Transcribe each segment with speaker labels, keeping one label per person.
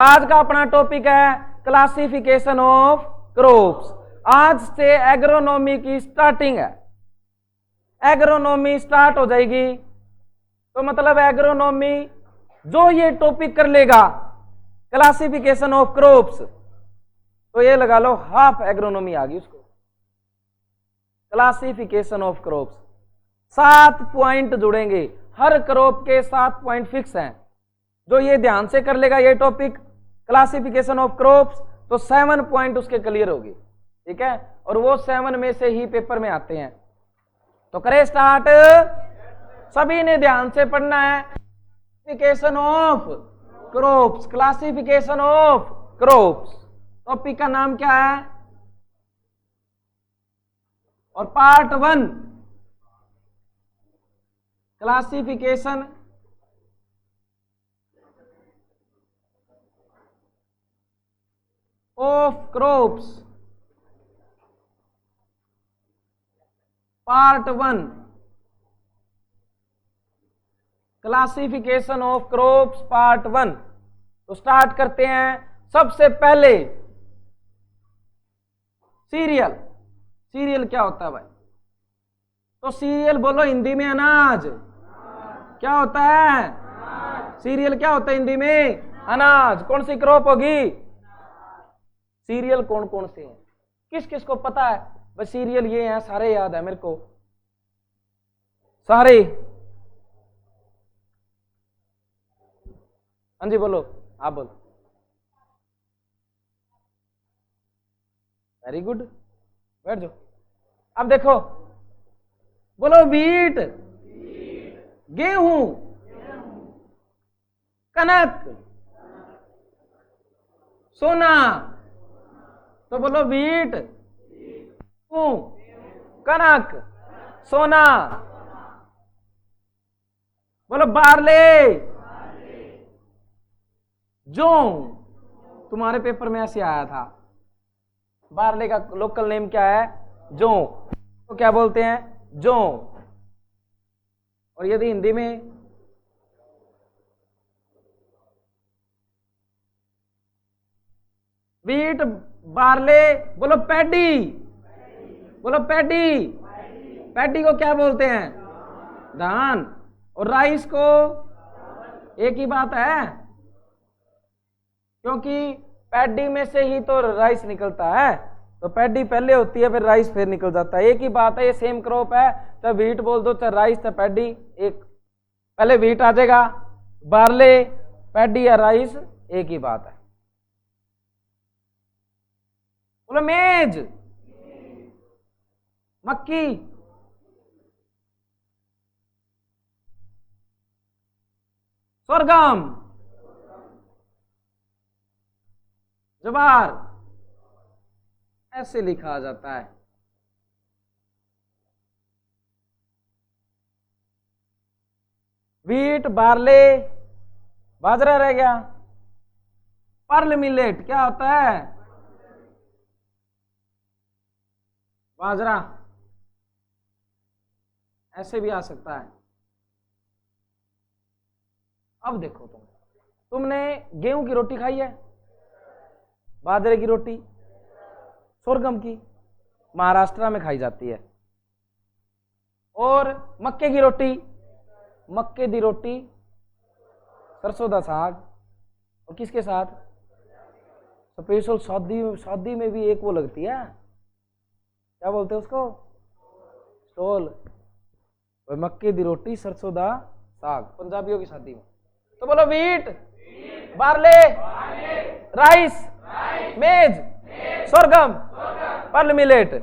Speaker 1: आज का अपना टॉपिक है क्लासिफिकेशन ऑफ क्रॉप्स। आज से एग्रोनॉमी की स्टार्टिंग है। एग्रोनॉमी स्टार्ट हो जाएगी तो मतलब एग्रोनॉमी जो ये टॉपिक कर लेगा क्लासिफिकेशन ऑफ क्रॉप्स, तो ये लगा लो हाफ एग्रोनॉमी आ गई उसको। क्लासिफिकेशन ऑफ क्रॉप्स 7 पॉइंट जुड़ेंगे, हर क्रॉप के 7 पॉइंट फिक्स हैं। जो ये ध्यान से कर लेगा ये टॉपिक क्लासिफिकेशन ऑफ क्रॉप्स, तो 7 पॉइंट उसके क्लियर होगी, ठीक है। और वो 7 में से ही पेपर में आते हैं। तो करें स्टार्ट। सभी ने ध्यान से पढ़ना है। Classification of crops, classification of crops topic का नाम क्या है। और part 1 classification of crops, part 1 classification of crops part 1। तो स्टार्ट करते हैं। सबसे पहले सीरियल। सीरियल क्या होता है भाई? तो सीरियल बोलो हिंदी में अनाज। क्या होता है? सीरियल क्या होता है हिंदी में? अनाज। कौन सी क्रॉप होगी? सीरियल कौन कौन से हैं? किस किस को पता है भाई सीरियल ये हैं? सारे याद है मेरे को, सारे। हाँ जी बोलो, आप बोलो। वेरी गुड, बैठ जाओ। अब देखो, बोलो वीट, गेहूं, कनक, सोना। तो बोलो वीट, गेहूं, कनक, सोना। बोलो बार्ले, जौ। तुम्हारे पेपर में ऐसे आया था। बार्ले का लोकल नेम क्या है? जौ। तो क्या बोलते हैं? जौ। और यदि हिंदी में वीट, बार्ले, बोलो पैडी। बोलो पैडी। पैडी को क्या बोलते हैं? धान। और राइस को एक ही बात है, क्योंकि पैडी में से ही तो राइस निकलता है। तो पैडी पहले होती है, फिर राइस फिर निकल जाता है। एक ही बात है, ये सेम क्रॉप है। चाहे वीट बोल दो, चाहे राइस, चाहे पैडी, एक पहले वीट आ जाएगा। बार्ले, पैडी या राइस एक ही बात है। बोलो मेज, मक्की, सोरगम, ज्वार, ऐसे लिखा जाता है। वीट, बार्ले, बाजरा रह गया। पर्ल मिलेट क्या होता है? बाजरा। ऐसे भी आ सकता है। अब देखो, तुमने गेहूं की रोटी खाई है, बाजरे की रोटी, सोरगम की महाराष्ट्र में खाई जाती है। और मक्के की रोटी, मक्के दी रोटी, सरसों दा साग। और किसके साथ? स्पेशल शादी में भी एक वो लगती है, क्या बोलते हैं उसको? स्टोल। मक्के दी रोटी, सरसों दा साग, पंजाबियों की शादी में। तो बोलो wheat, barley, rice, maize, sorghum, pearl millet.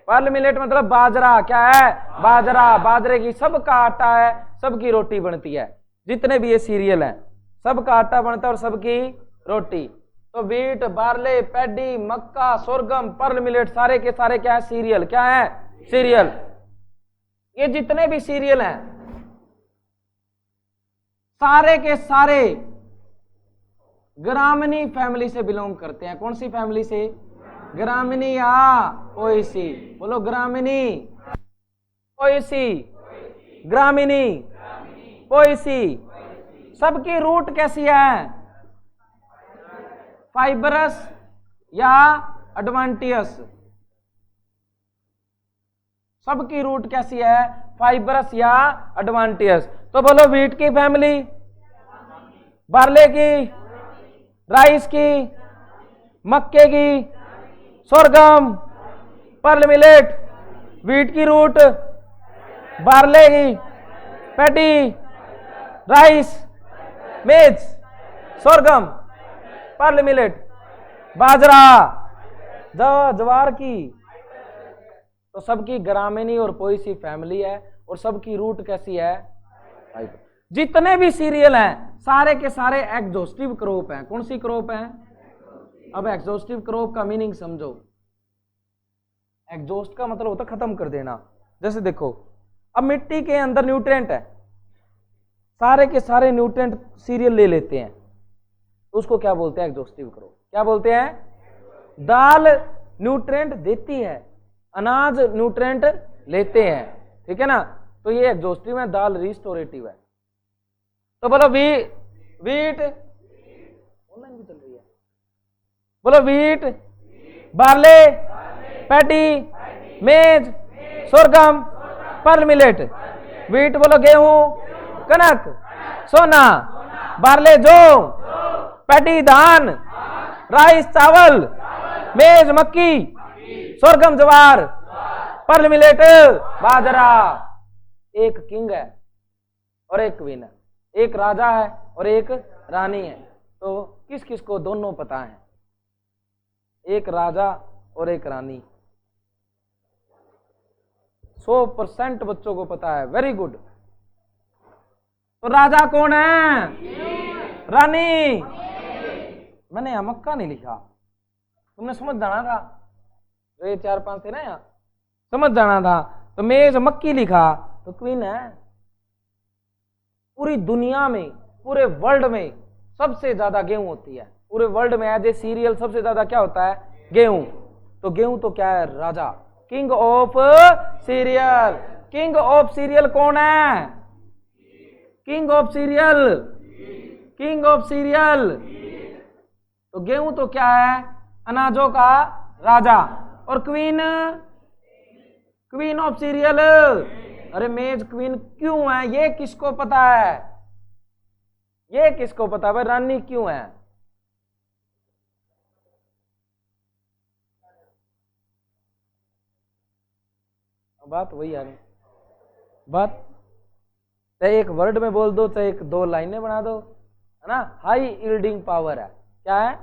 Speaker 1: Pearl millet मतलब बाजरा। क्या है? बाजरा। बाजरे की सबका आटा है, सबकी रोटी बनती है। जितने भी ये सीरियल हैं सबका आटा बनता है और सबकी रोटी। तो वीट, बार्ले, पैडी, मक्का, सोरगम, पर्ल मिलेट, सारे के सारे क्या है? सीरियल। क्या है? सीरियल। ये जितने भी सीरियल हैं सारे के सारे ग्रामीणी फैमिली से बिलोंग करते हैं। कौन सी फैमिली से? ग्रामीणी या पोएसी। बोलो ग्रामीणी, पोएसी, ग्रामीणी, पोएसी। सबकी रूट कैसी है? फाइबरस या एडवांटियस? सबकी रूट कैसी है, फाइबरस या एडवांटियस? तो बोलो व्हीट की फैमिली, बार्ले की, राइस की, मक्के की, सोरगम, पर्ल मिलेट। व्हीट की रूट, बार्ले की, paddy, rice, maize, sorghum, pearl millet, बाजरा, ज्वार की। तो सबकी ग्रामीणी और पोएसी फैमिली है और सबकी रूट कैसी है, फाइबर। जितने भी सीरियल हैं सारे के सारे एग्जॉस्टिव क्रॉप हैं। कौन सी क्रॉप है? अब एग्जॉस्टिव क्रॉप का मीनिंग समझो। एग्जॉस्ट का मतलब होता खत्म कर देना। जैसे देखो, अब मिट्टी के अंदर न्यूट्रिएंट है, सारे के सारे न्यूट्रिएंट सीरियल ले लेते हैं, उसको क्या बोलते हैं? Exhaustive crop. क्या बोलते हैं? दाल न्यूट्रिएंट देती है, अनाज न्यूट्रिएंट लेते हैं, ठीक है ना? तो ये एग्जॉस्टिव है, दाल रिस्टोरेटिव है। तो बोलो वीट, ऑनलाइन भी चल रही है, बोलो वीट, बार्ले, पैडी, मेज, सोरगम, पर्ल मिलेट। वीट बोलो गेहूं, कनक, सोना, बार्ले जौ, पैडी धान, राइस चावल, मेज मक्की, सोरगम ज्वार, पर्ल मिलेट बाजरा। एक किंग है और एक क्वीन है, एक राजा है और एक रानी है। तो किस किस को दोनों पता है? एक राजा और एक रानी। 100% बच्चों को पता है, वेरी गुड। तो राजा कौन है? रानी। मैंने यहां मक्का नहीं लिखा, तुमने समझ जाना था, तो ये 4-5 थे ना, यहाँ समझ जाना था। तो मेज मक्की लिखा तो क्वीन है। पूरी दुनिया में, पूरे वर्ल्ड में सबसे ज्यादा गेहूं होती है। पूरे वर्ल्ड में एज ए सीरियल सबसे ज्यादा क्या होता है? गेहूं। तो गेहूं तो क्या है? राजा, king of cereal. King of cereal कौन है? King of cereal, king of cereal. तो गेहूं तो क्या है? अनाजों का राजा। और क्वीन, क्वीन ऑफ सीरियल। अरे मेज क्वीन क्यों है, ये किसको पता है? ये किसको पता है भाई, रानी क्यों है? बात वही आ रही, बात चाहे एक वर्ड में बोल दो, चाहे एक 2 लाइनें बना दो, है ना? हाई यील्डिंग पावर है। क्या है?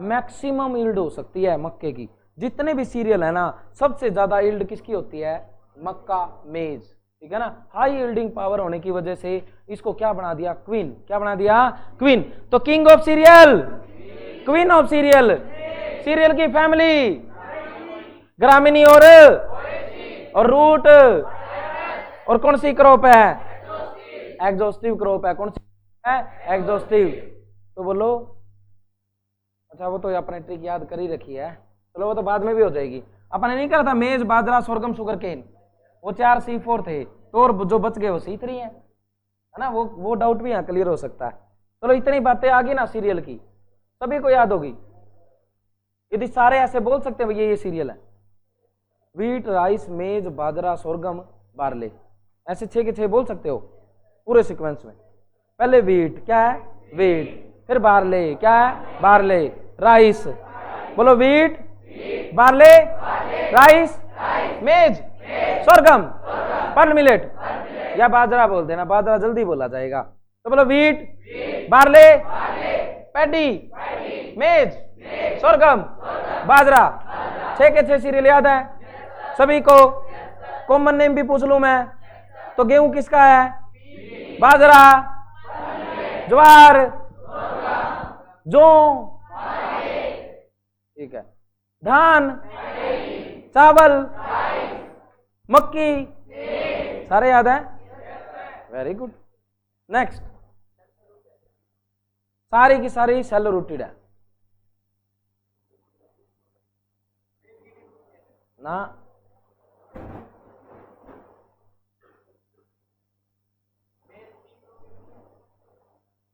Speaker 1: मैक्सिमम यील्ड हो सकती है मक्के की। जितने भी सीरियल है ना, सबसे ज्यादा यील्ड किसकी होती है? मक्का, मेज, ठीक है ना? हाई यील्डिंग पावर होने की वजह से इसको क्या बना दिया? क्वीन। क्या बना दिया? क्वीन। तो king of serial, queen of serial. Serial की फैमिली, ग्रामीणी और रूट। और कौन सी क्रॉप है? एग्जॉस्टिव क्रॉप है। कौन सी है? एग्जॉस्टिव। तो बोलो, अच्छा वो तो अपने ट्रिक याद कर ही रखी है, चलो वो तो बाद में भी हो जाएगी। अपने नहीं करा था मेज, बाजरा, सोरगम, शुगर केन, वो 4 C4 थे, तो और जो बच गए वो C3 है ना? वो डाउट भी यहाँ क्लियर हो सकता है। चलो इतनी बातें आ गई ना सीरियल की, सभी को याद होगी। यदि सारे ऐसे बोल सकते हैं भैया ये सीरियल है, wheat, rice, maize, bajra, sorghum, barley, ऐसे 6 के 6 बोल सकते हो पूरे सीक्वेंस में। पहले व्हीट, क्या है? व्हीट। फिर बार्ले, क्या है? बार्ले। राइस, बोलो wheat, barley, rice, maize, sorghum, pearl millet, या बाजरा बोल देना, बाजरा जल्दी बोला जाएगा। तो बोलो व्हीट, बार्ले, पैडी, मेज, सोरगम, बाजरा। 6 के 6 सीरियल याद है सभी को? कॉमन नेम भी पूछ लूं मैं तो गेहूं किसका है? बाजरा, ज्वार, जौ, ठीक है, धान, चावल, मक्की, सारे याद है? Very good. नेक्स्ट, सारी की सारी सेल रूटेड है ना?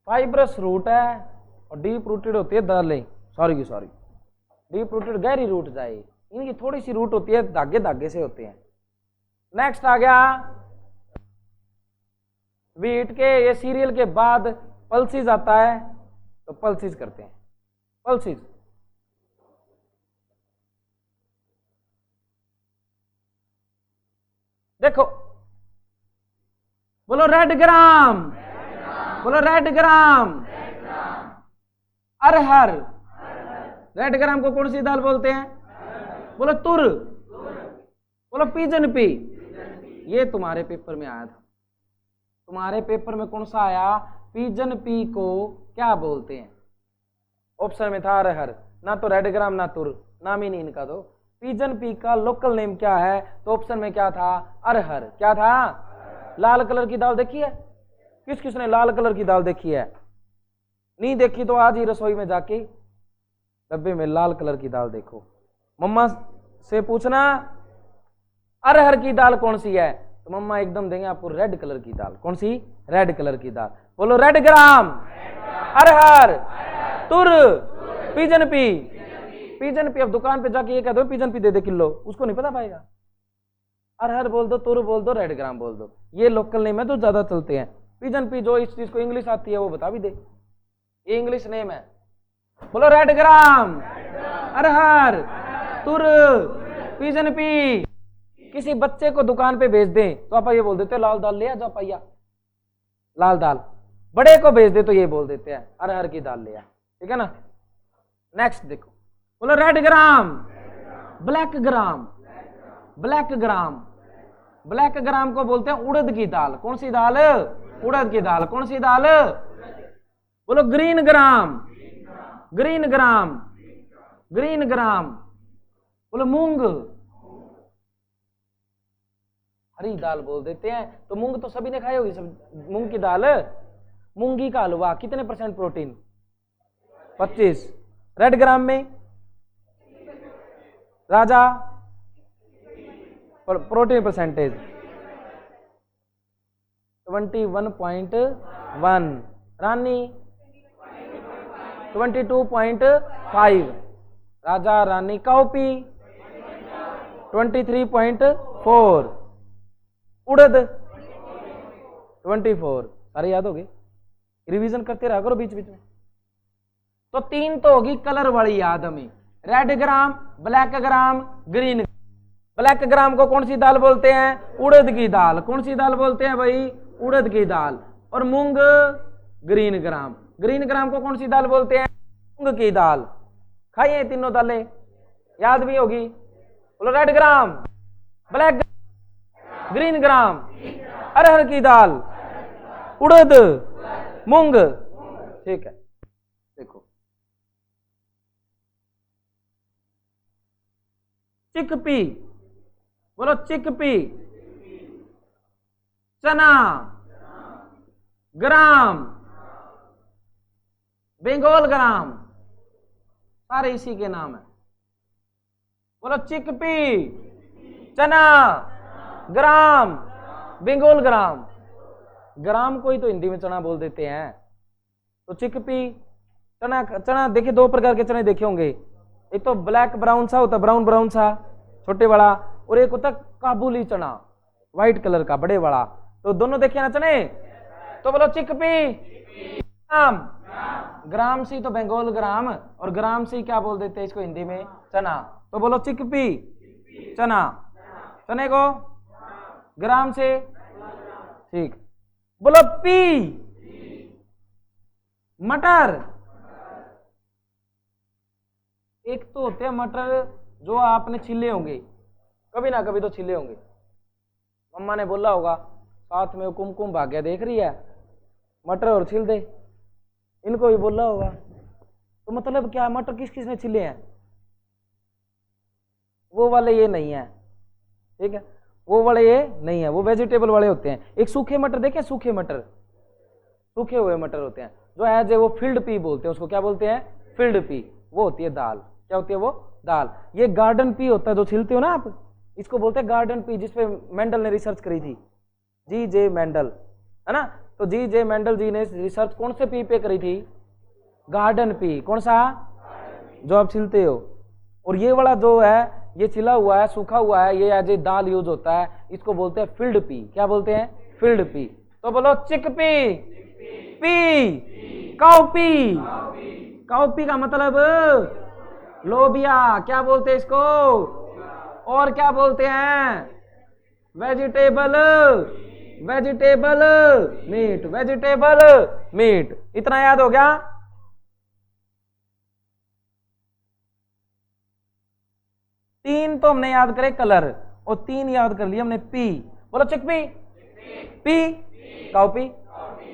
Speaker 1: फाइब्रस रूट है, और डीप रूटेड होती है दालें, सॉरी डीप रूटेड गहरी रूट जाए, इनकी थोड़ी सी रूट होती है, धागे धागे से होते हैं। नेक्स्ट आ गया वीट के, ये सीरियल के बाद पल्सिस आता है, तो पल्सिस करते हैं। पल्सिस देखो, बोलो रेड ग्राम, बोलो रेड ग्राम, अरहर। रेड ग्राम को कौन सी दाल बोलते हैं? बोलो तुर, बोलो पिजन पी। ये तुम्हारे पेपर में आया था, तुम्हारे पेपर में कौन सा आया? पिजन पी को क्या बोलते हैं? ऑप्शन में था अरहर, ना तो रेड ग्राम ना तुर, नाम ही नहीं इनका। तो पिजन पी का लोकल नेम क्या है? तो ऑप्शन में क्या था? अरहर। क्या था? लाल कलर की दाल देखी है? किस किसने लाल कलर की दाल देखी है? नहीं देखी तो आज ही रसोई में जाके डब्बे में लाल कलर की दाल देखो, मम्मा से पूछना अरहर की दाल कौन सी है, तो मम्मा एकदम देंगे आपको रेड कलर की दाल। कौन सी? रेड कलर की दाल। बोलो रेड ग्राम, अरहर, तुर, पिजन पी। पिजन पी, अब दुकान पे जाके ये कह दो पिजन पी दे दे किलो, उसको नहीं पता पाएगा। अरहर बोल दो, तुर बोल दो, रेड ग्राम बोल दो, ये लोकल नेम है तो ज्यादा चलते हैं। पिजन पी जो इस चीज को इंग्लिश आती है वो बता भी दे, ये इंग्लिश नेम है। बोलो रेड ग्राम, अरहर, तुर, पिजन पी। किसी बच्चे को दुकान पे भेज दें तो आप ये बोल देते लाल दाल ले आ जा पाइया, लाल दाल। बड़े को भेज दे तो ये बोल देते हैं अरहर की दाल ले आ, ठीक है ना। नेक्स्ट देखो, बोलो रेड ग्राम, ब्लैक ग्राम। ब्लैक ग्राम, ब्लैक ग्राम को बोलते हैं उड़द की दाल। कौन सी दाल? उड़द की दाल। कौन सी दाल? बोलो ग्रीन ग्राम, ग्रीन ग्राम, ग्रीन ग्राम। बोलो मूंग, हरी दाल बोल देते हैं। तो मूंग तो सभी ने खाई होगी, सब मूंग की दाल। मूंगी का हलवा कितने % प्रोटीन? 25। रेड ग्राम में राजा प्रोटीन परसेंटेज 21.1, रानी 22.5, राजा रानी कॉपी 23.4, उड़द 24। सारे याद हो गए? रिवीजन करते रहा करो बीच बीच में। तो 3 तो होगी कलर वाली याद हमें, red gram, black gram, green. Black gram को कौन सी दाल बोलते हैं? उड़द की दाल। कौन सी दाल बोलते हैं भाई? उड़द की दाल। और मूंग ग्रीन ग्राम। ग्रीन ग्राम को कौन सी दाल बोलते हैं? मूंग की दाल। खाइए तीनों दालें, याद भी होगी। बोलो red gram, black, green gram, अरहर की दाल, उड़द, मूंग। ठीक है, देखो चिकपी। बोलो चिकपी, चना, ग्राम, बंगाल ग्राम, सारे इसी के नाम है। बोलो चिकपी, चना, ग्राम, बंगाल ग्राम। ग्राम को ही तो हिंदी में चना बोल देते हैं। तो चिकपी, चना। चना देखिए 2 प्रकार के चने देखे होंगे, एक तो ब्लैक ब्राउन सा होता है, ब्राउन ब्राउन सा छोटे वाला, और एक होता काबुली चना व्हाइट कलर का बड़े वाला। तो दोनों देखिए ना चने। तो बोलो चिकपी, ग्राम। ग्राम सी तो बंगाल ग्राम, और ग्राम सी क्या बोल देते हैं इसको हिंदी में? चना। तो बोलो चिकपी, चना। चने को ग्राम से, ठीक। बोलो पी, मटर। एक तो होते हैं मटर जो आपने छिले होंगे, कभी ना कभी तो छिले होंगे। मम्मा ने बोला होगा साथ में वो कुमकुम भाग्य देख रही है, मटर और छिल दे, इनको भी बोला होगा। तो मतलब क्या, मटर किस किस ने छिले हैं? वो वाले ये नहीं है, ठीक है, वो वाले ये नहीं है, वो वेजिटेबल वाले होते हैं। एक सूखे मटर देखे? सूखे मटर, सूखे हुए मटर होते हैं जो एज ए वो फील्ड पी बोलते हैं उसको। क्या बोलते हैं? Field P. वो होती है दाल। क्या होती है वो? दाल। ये गार्डन पी होता है जो छिलते हो ना आप, इसको बोलते हैं गार्डन पी, जिसपे मेंडल ने रिसर्च करी थी, G.J. मेंडल, है ना। तो G.J. मेंडल जी ने रिसर्च कौन से पी पे करी थी? गार्डन पी, कौन सा जो आप छिलते हो। और ये वाला जो है ये छिला हुआ है, सूखा हुआ है, ये एज ए दाल यूज होता है, इसको बोलते हैं फील्ड पी। क्या बोलते हैं? Field P. तो बोलो चिकपी, पी, काउपी। काउपी का मतलब लोबिया। क्या बोलते हैं इसको? और क्या बोलते हैं? Vegetable, vegetable meet, vegetable meet. इतना याद हो गया? तीन तो हमने याद करे कलर, और तीन याद कर लिया हमने पी। बोलो चिकपी, पी, काउपी।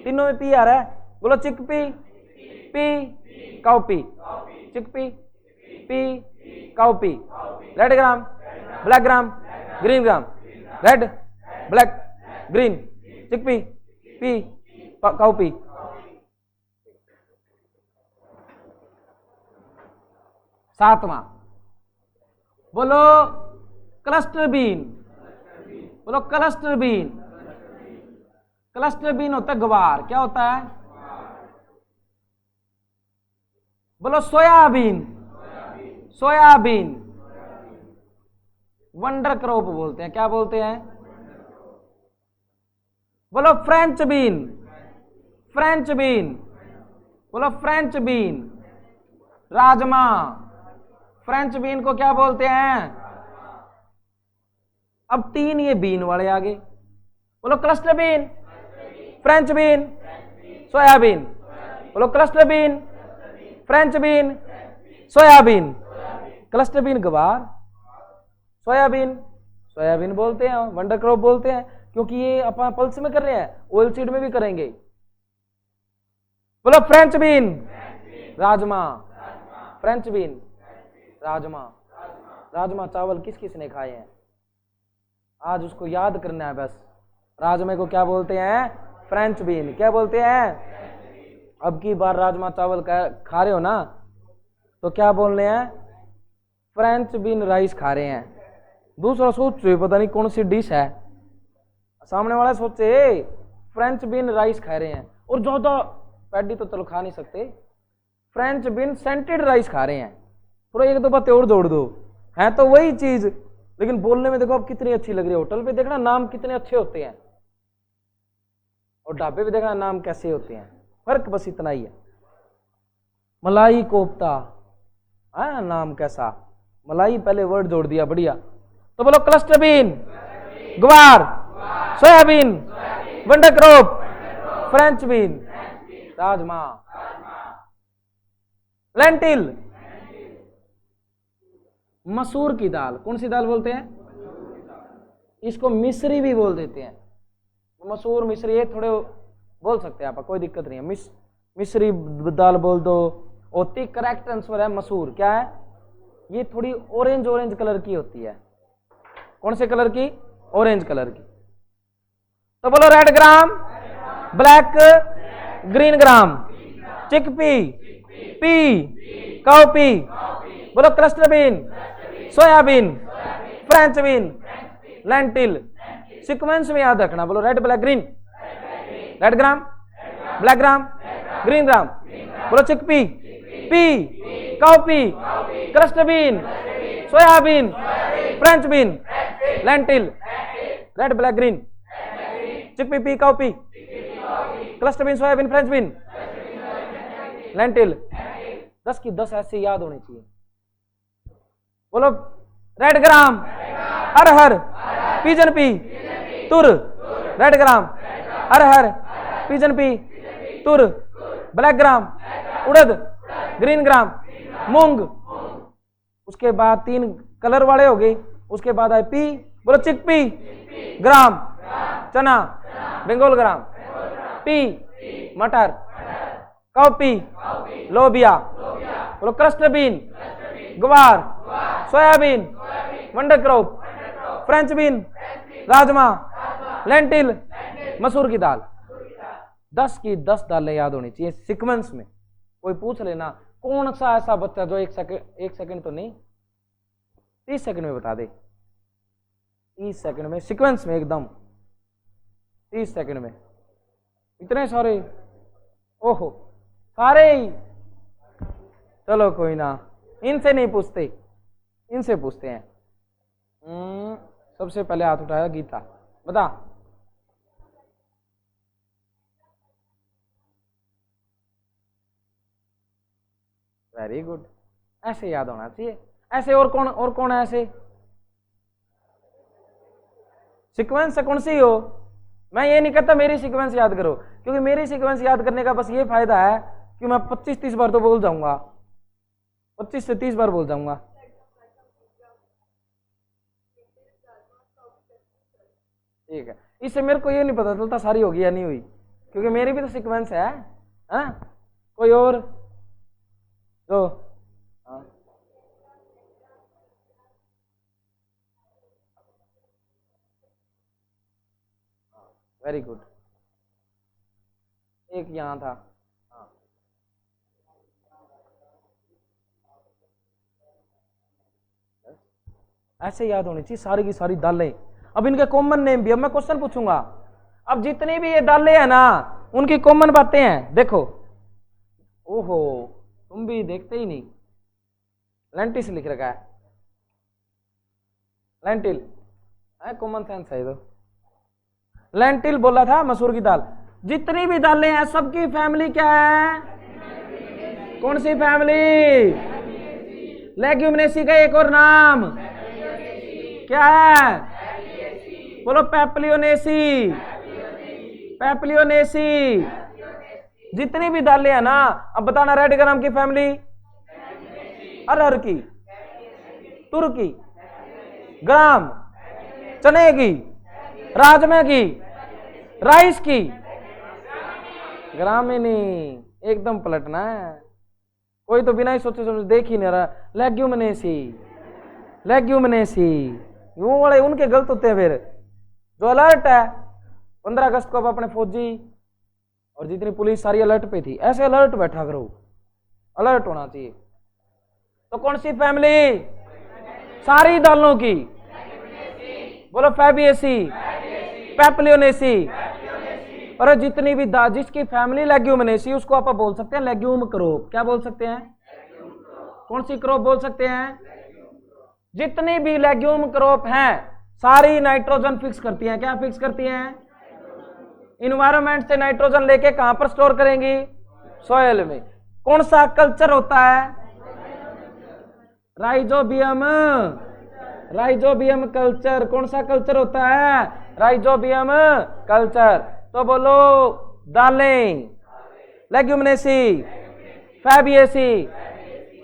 Speaker 1: तीनों में पी आ रहा है। बोलो chickpea, pea, cowpea. Chickpea, pea, cowpea. Red gram, black gram, green ग्राम। Red, black, green. Chickpea, pea, cowpea. सातवां, बोलो क्लस्टर बीन। बोलो क्लस्टर बीन। क्लस्टर बीन होता है गवार। क्या होता है? बोलो सोयाबीन, सोयाबीन। वंडर क्रॉप बोलते हैं। क्या बोलते हैं? बोलो फ्रेंच बीन, फ्रेंच बीन। बोलो French bean. Rajma, French bean को क्या बोलते हैं? अब तीन ये बीन वाले आगे। बोलो cluster bean, French bean, soyabean. बोलो cluster bean, French bean, soyabean. Cluster bean गवार, सोयाबीन, सोयाबीन बोलते हैं, वंडर क्रॉप बोलते हैं, क्योंकि ये अपन पल्स में कर रहे हैं, ऑयल सीड में भी करेंगे। बोलो French bean, rajma, French bean, rajma. Rajma चावल किस किस ने खाए हैं? आज उसको याद करना है बस। राजमे को क्या बोलते हैं? French bean. क्या बोलते हैं? अब की बार राजमा चावल खा रहे हो ना, तो क्या बोलने हैं? फ्रेंच बीन राइस खा रहे हैं। दूसरा सोच रहे पता नहीं कौन सी डिश है, सामने वाला सोचे फ्रेंच बीन राइस खा रहे हैं। और ज्यादा पैडी तो चलो खा नहीं सकते, फ्रेंच बीन सेंटेड राइस खा रहे हैं। थोड़ा एक दो बातें और जोड़ दो, है तो वही चीज, लेकिन बोलने में देखो अब कितनी अच्छी लग रही है। होटल पे देखना नाम कितने अच्छे होते हैं, और ढाबे पे देखना नाम कैसे होते हैं। फर्क बस इतना ही है। मलाई कोफ्ता, हाँ नाम कैसा, मलाई पहले वर्ड जोड़ दिया, बढ़िया। तो बोलो क्लस्टर बीन, ग्वार, soybean, wonder crop, French bean, rajma, lentil, मसूर की दाल। कौन सी दाल बोलते हैं? इसको मिश्री भी बोल देते हैं। मसूर, मिश्री, ये थोड़े बोल सकते हैं आप, कोई दिक्कत नहीं है। मिश्री दाल बोल दो। होती करेक्ट आंसर है मसूर। क्या है? ये थोड़ी ऑरेंज ऑरेंज कलर की होती है। कौन से कलर की? ऑरेंज कलर की। तो बोलो red gram, black, green gram, chickpea, pea, cowpea. बोलो cluster bean, soybean, French bean, lentil. Sequence में याद रखना। बोलो red, black, green. Red gram, black gram, green gram. बोलो chickpea, pea, cowpea, cluster bean, soybean, French bean, lentil. Red, black, green, chickpea, pea, cowpea, cluster bean, soybean, French bean, lentil. 10 की 10 ऐसे याद होनी चाहिए। बोलो रेड ग्राम, अरहर, pigeon pea, तुर। Red gram, अरहर, पिजन पी, तुर। ब्लैक ग्राम, उड़द, ग्रीन ग्राम, मूंग। उसके बाद 3 कलर वाले हो गए। उसके बाद आए पी। बोलो चिकपी, ग्राम, चना, बंगाल ग्राम, पी, मटर, काउपी, लोबिया। बोलो क्लस्टर बीन, ग्वार, soybean, wonder crop, French bean, rajma, lentil, मसूर की दाल। 10 की 10 दालें याद होनी चाहिए सीक्वेंस में। कोई पूछ लेना कौन सा ऐसा बच्चा जो 1 सेकंड तो नहीं, 30 सेकंड में बता दे। 30 सेकंड में सीक्वेंस में एकदम 30 सेकंड में इतने सारे। ओहो, सारे ही चलो कोई ना, इनसे नहीं पूछते, इनसे पूछते हैं। सबसे पहले हाथ उठाया गीता, बता। वेरी गुड, ऐसे याद होना चाहिए। ऐसे और कौन है ऐसे? सीक्वेंस से कौन सी हो? मैं ये नहीं कहता मेरी सीक्वेंस याद करो, क्योंकि मेरी सीक्वेंस याद करने का बस ये फायदा है कि मैं 25-30 बार तो बोल जाऊंगा, 25 से 30 बार बोल जाऊंगा। ठीक है, इससे मेरे को ये नहीं पता चलता सारी होगी या नहीं हुई, क्योंकि मेरी भी तो सीक्वेंस है। हाँ? कोई और दो। हाँ। वेरी गुड, एक यहां था। हाँ। ऐसे याद होनी चाहिए सारी की सारी दालें। अब इनके कॉमन नेम भी, अब मैं क्वेश्चन पूछूंगा। अब जितनी भी ये दालें हैं ना, उनकी कॉमन बातें हैं, देखो। ओहो, तुम भी देखते ही नहीं, लेंटिस लिख रखा है, लेंटिल है, कॉमन सेंस है तो। लेंटिल बोला था, मसूर की दाल। जितनी भी दालें हैं सबकी फैमिली क्या है? कौन सी फैमिली? लेग्यूमिनेसी का एक और नाम क्या है? बोलो, पेप्लियोनेसी, पेप्लियोनेसी। जितनी भी दालें हैं ना, अब बताना, रेड ग्राम की फैमिली, अरहर की, तुर की, ग्राम, चने की, राजमा की, राइस की, ग्रामीणी। एकदम पलटना है, कोई तो बिना ही सोचे समझे देख ही नहीं रहा। लेग्यूमिनेसी, लेग्यूमिनेसी, वो वाले उनके गलत होते हैं। फिर जो अलर्ट है, 15 अगस्त को अब अपने फौजी और जितनी पुलिस सारी अलर्ट पे थी, ऐसे अलर्ट बैठा करो, अलर्ट होना चाहिए। तो कौन सी फैमिली? सारी दालों की, बोलो, फैबिएसी, पेप्लियोनेसी। और जितनी भी जिसकी फैमिली लेग्यूमिनेसी, उसको आप बोल सकते हैं लेग्यूम क्रॉप। क्या बोल सकते हैं? कौन सी क्रॉप बोल सकते हैं? जितनी भी लेग्यूम क्रॉप हैं सारी नाइट्रोजन फिक्स करती हैं। क्या फिक्स करती हैं? इन्वायरमेंट से नाइट्रोजन लेके कहां पर स्टोर करेंगी? सॉइल में। कौन सा कल्चर होता है? Rhizobium, Rhizobium culture. कौन सा कल्चर होता है? Rhizobium culture. तो बोलो, दालें, Leguminosae, Fabaceae,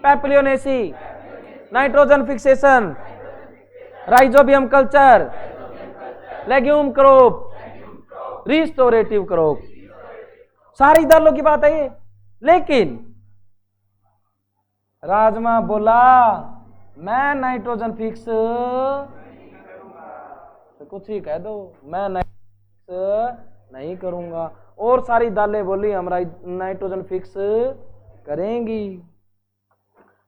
Speaker 1: Papilionaceae, nitrogen fixation, Rhizobium culture, legume crop, restorative crop. सारी दालों की बात है ये। लेकिन राजमा बोला मैं नाइट्रोजन फिक्स, तो कुछ ही कह दो, मैं नाइट्रोजन नहीं करूंगा। और सारी दालें बोली हम नाइट्रोजन फिक्स करेंगी।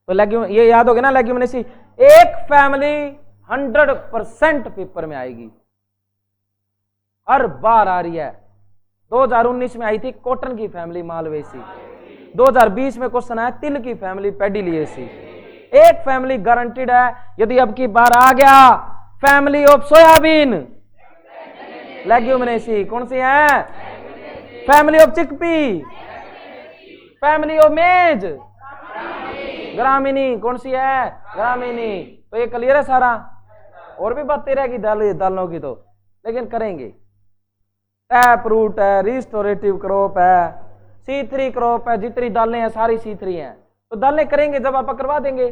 Speaker 1: तो लेग्यूम, ये याद हो गया ना, लेग्यूमिनेसी। एक फैमिली 100% पेपर में आएगी, हर बार आ रही है। 2019 में आई थी कॉटन की फैमिली मालवेसी, 2020 में क्वेश्चन आया तिल की फैमिली पेडिलिएसी। एक फैमिली गारंटीड है। यदि अब की बार आ गया फैमिली ऑफ सोयाबीन, लेग्यूमिनेसी। कौन सी है? Family of chickpea, family of maize, Gramineae. कौन सी है? ग्रामीणी। तो ये क्लियर है सारा। और भी बातें रहेगी दालों की तो, लेकिन करेंगे। टैप रूट है, रिस्टोरेटिव क्रॉप है, C3 क्रॉप है, जितनी दालें हैं सारी C3 हैं। तो दालें करेंगे जब आप करवा देंगे।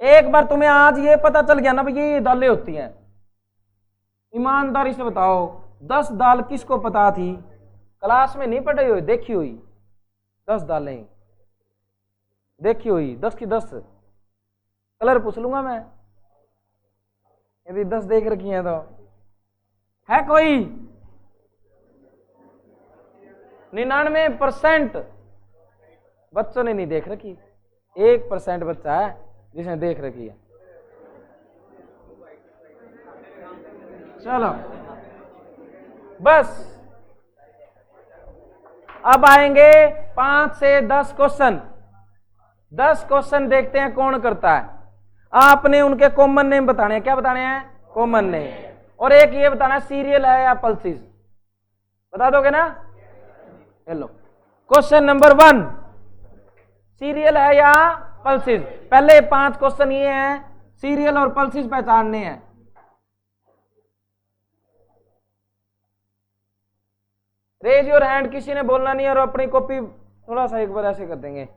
Speaker 1: एक बार तुम्हें आज ये पता चल गया ना भाई ये दालें होती हैं, ईमानदारी से बताओ 10 दाल किसको पता थी? क्लास में नहीं पढ़ी हुई, देखी हुई 10 दालें देखी हुई, 10 की 10। कलर पूछ लूंगा मैं, यदि 10 देख रखी हैं तो। है कोई? 99% बच्चों ने नहीं देख रखी, 1% बच्चा है जिसने देख रखी है। चलो बस, अब आएंगे 5 से 10 क्वेश्चन। 10 क्वेश्चन देखते हैं कौन करता है। आपने उनके कॉमन नेम बताने हैं। क्या बताने हैं? Common name. और एक ये बताना सीरियल है या पल्सिस, बता दोगे ना? हेलो, क्वेश्चन नंबर 1 सीरियल है या पल्सिस। पहले 5 क्वेश्चन ये हैं, सीरियल और पल्सिस पहचानने हैं। रेज योर हैंड, किसी ने बोलना नहीं और अपनी कॉपी थोड़ा सा एक बार ऐसे कर देंगे।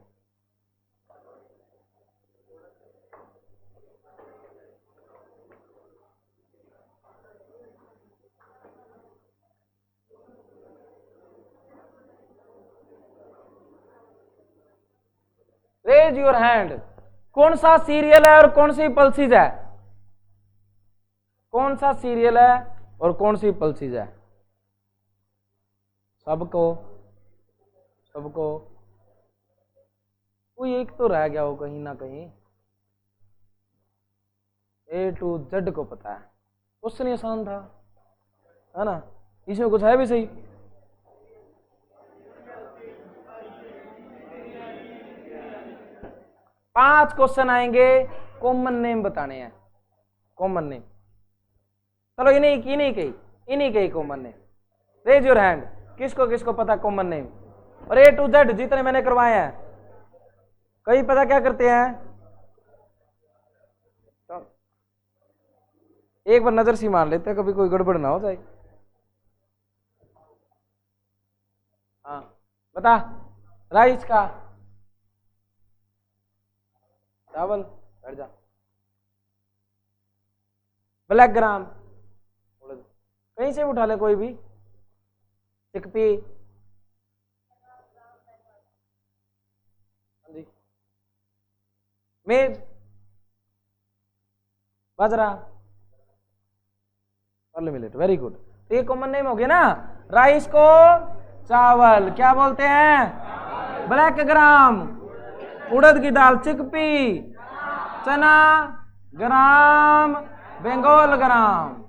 Speaker 1: Raise your hand. कौन सा सीरियल है और कौन सी पल्सिस है? कौन सा सीरियल है और कौन सी पल्सिस है? सबको सबको कोई एक तो रह गया हो कहीं ना कहीं। A to Z को पता है। क्वेश्चन आसान था, है ना? इसमें कुछ है भी सही। पांच क्वेश्चन आएंगे, कॉमन नेम बताने हैं। कॉमन नेम, चलो इन्हीं के common name. Raise your hand, किसको किसको पता कॉमन नेम? और A to Z जितने मैंने करवाए हैं, कई पता क्या करते हैं? तो एक बार नजर सी मार लेते हैं, कभी कोई गड़बड़ ना हो जाए। हाँ बता, राइस का चावल, बैठ जा। ब्लैक ग्राम, कहीं से उठा ले कोई भी। चिकपी, मेज, बाजरा, अर्ली मिलेट। Very good. तो ये कॉमन नेम हो गया ना। राइस को चावल क्या बोलते हैं? Black gram. उड़द की दाल चिकपी, चना ग्राम, बंगाल ग्राम।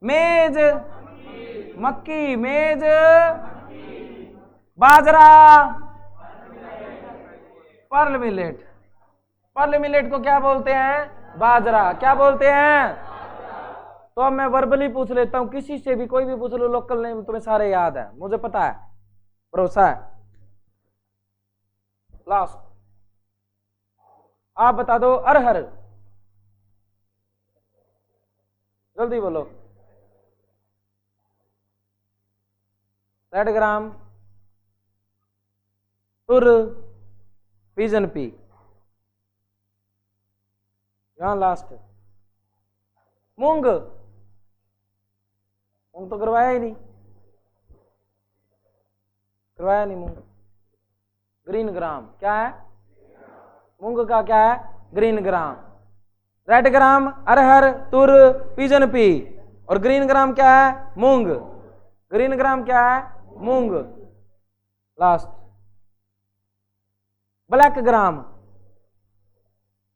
Speaker 1: मेज मक्की, मेज बाजरा, पर्ल मिलेट। पर्ल मिलेट को क्या बोलते हैं? बाजरा। क्या बोलते हैं? तो अब मैं वर्बली पूछ लेता हूं, किसी से भी कोई भी पूछ लो, लोकल नेम तुम्हें सारे याद है, मुझे पता है, भरोसा है। लास्ट आप बता दो, अरहर, जल्दी बोलो। रेड ग्राम, तुर, पिजन पी। यहां लास्ट मूंग। मूंग तो करवाया ही नहीं, करवाया नहीं मूंग। ग्रीन ग्राम क्या है? मूंग का क्या है? Green gram. रेड ग्राम अरहर, तुर, पिजन पी। और ग्रीन ग्राम क्या है? मूंग। ग्रीन ग्राम क्या है? मूंग। लास्ट ब्लैक ग्राम,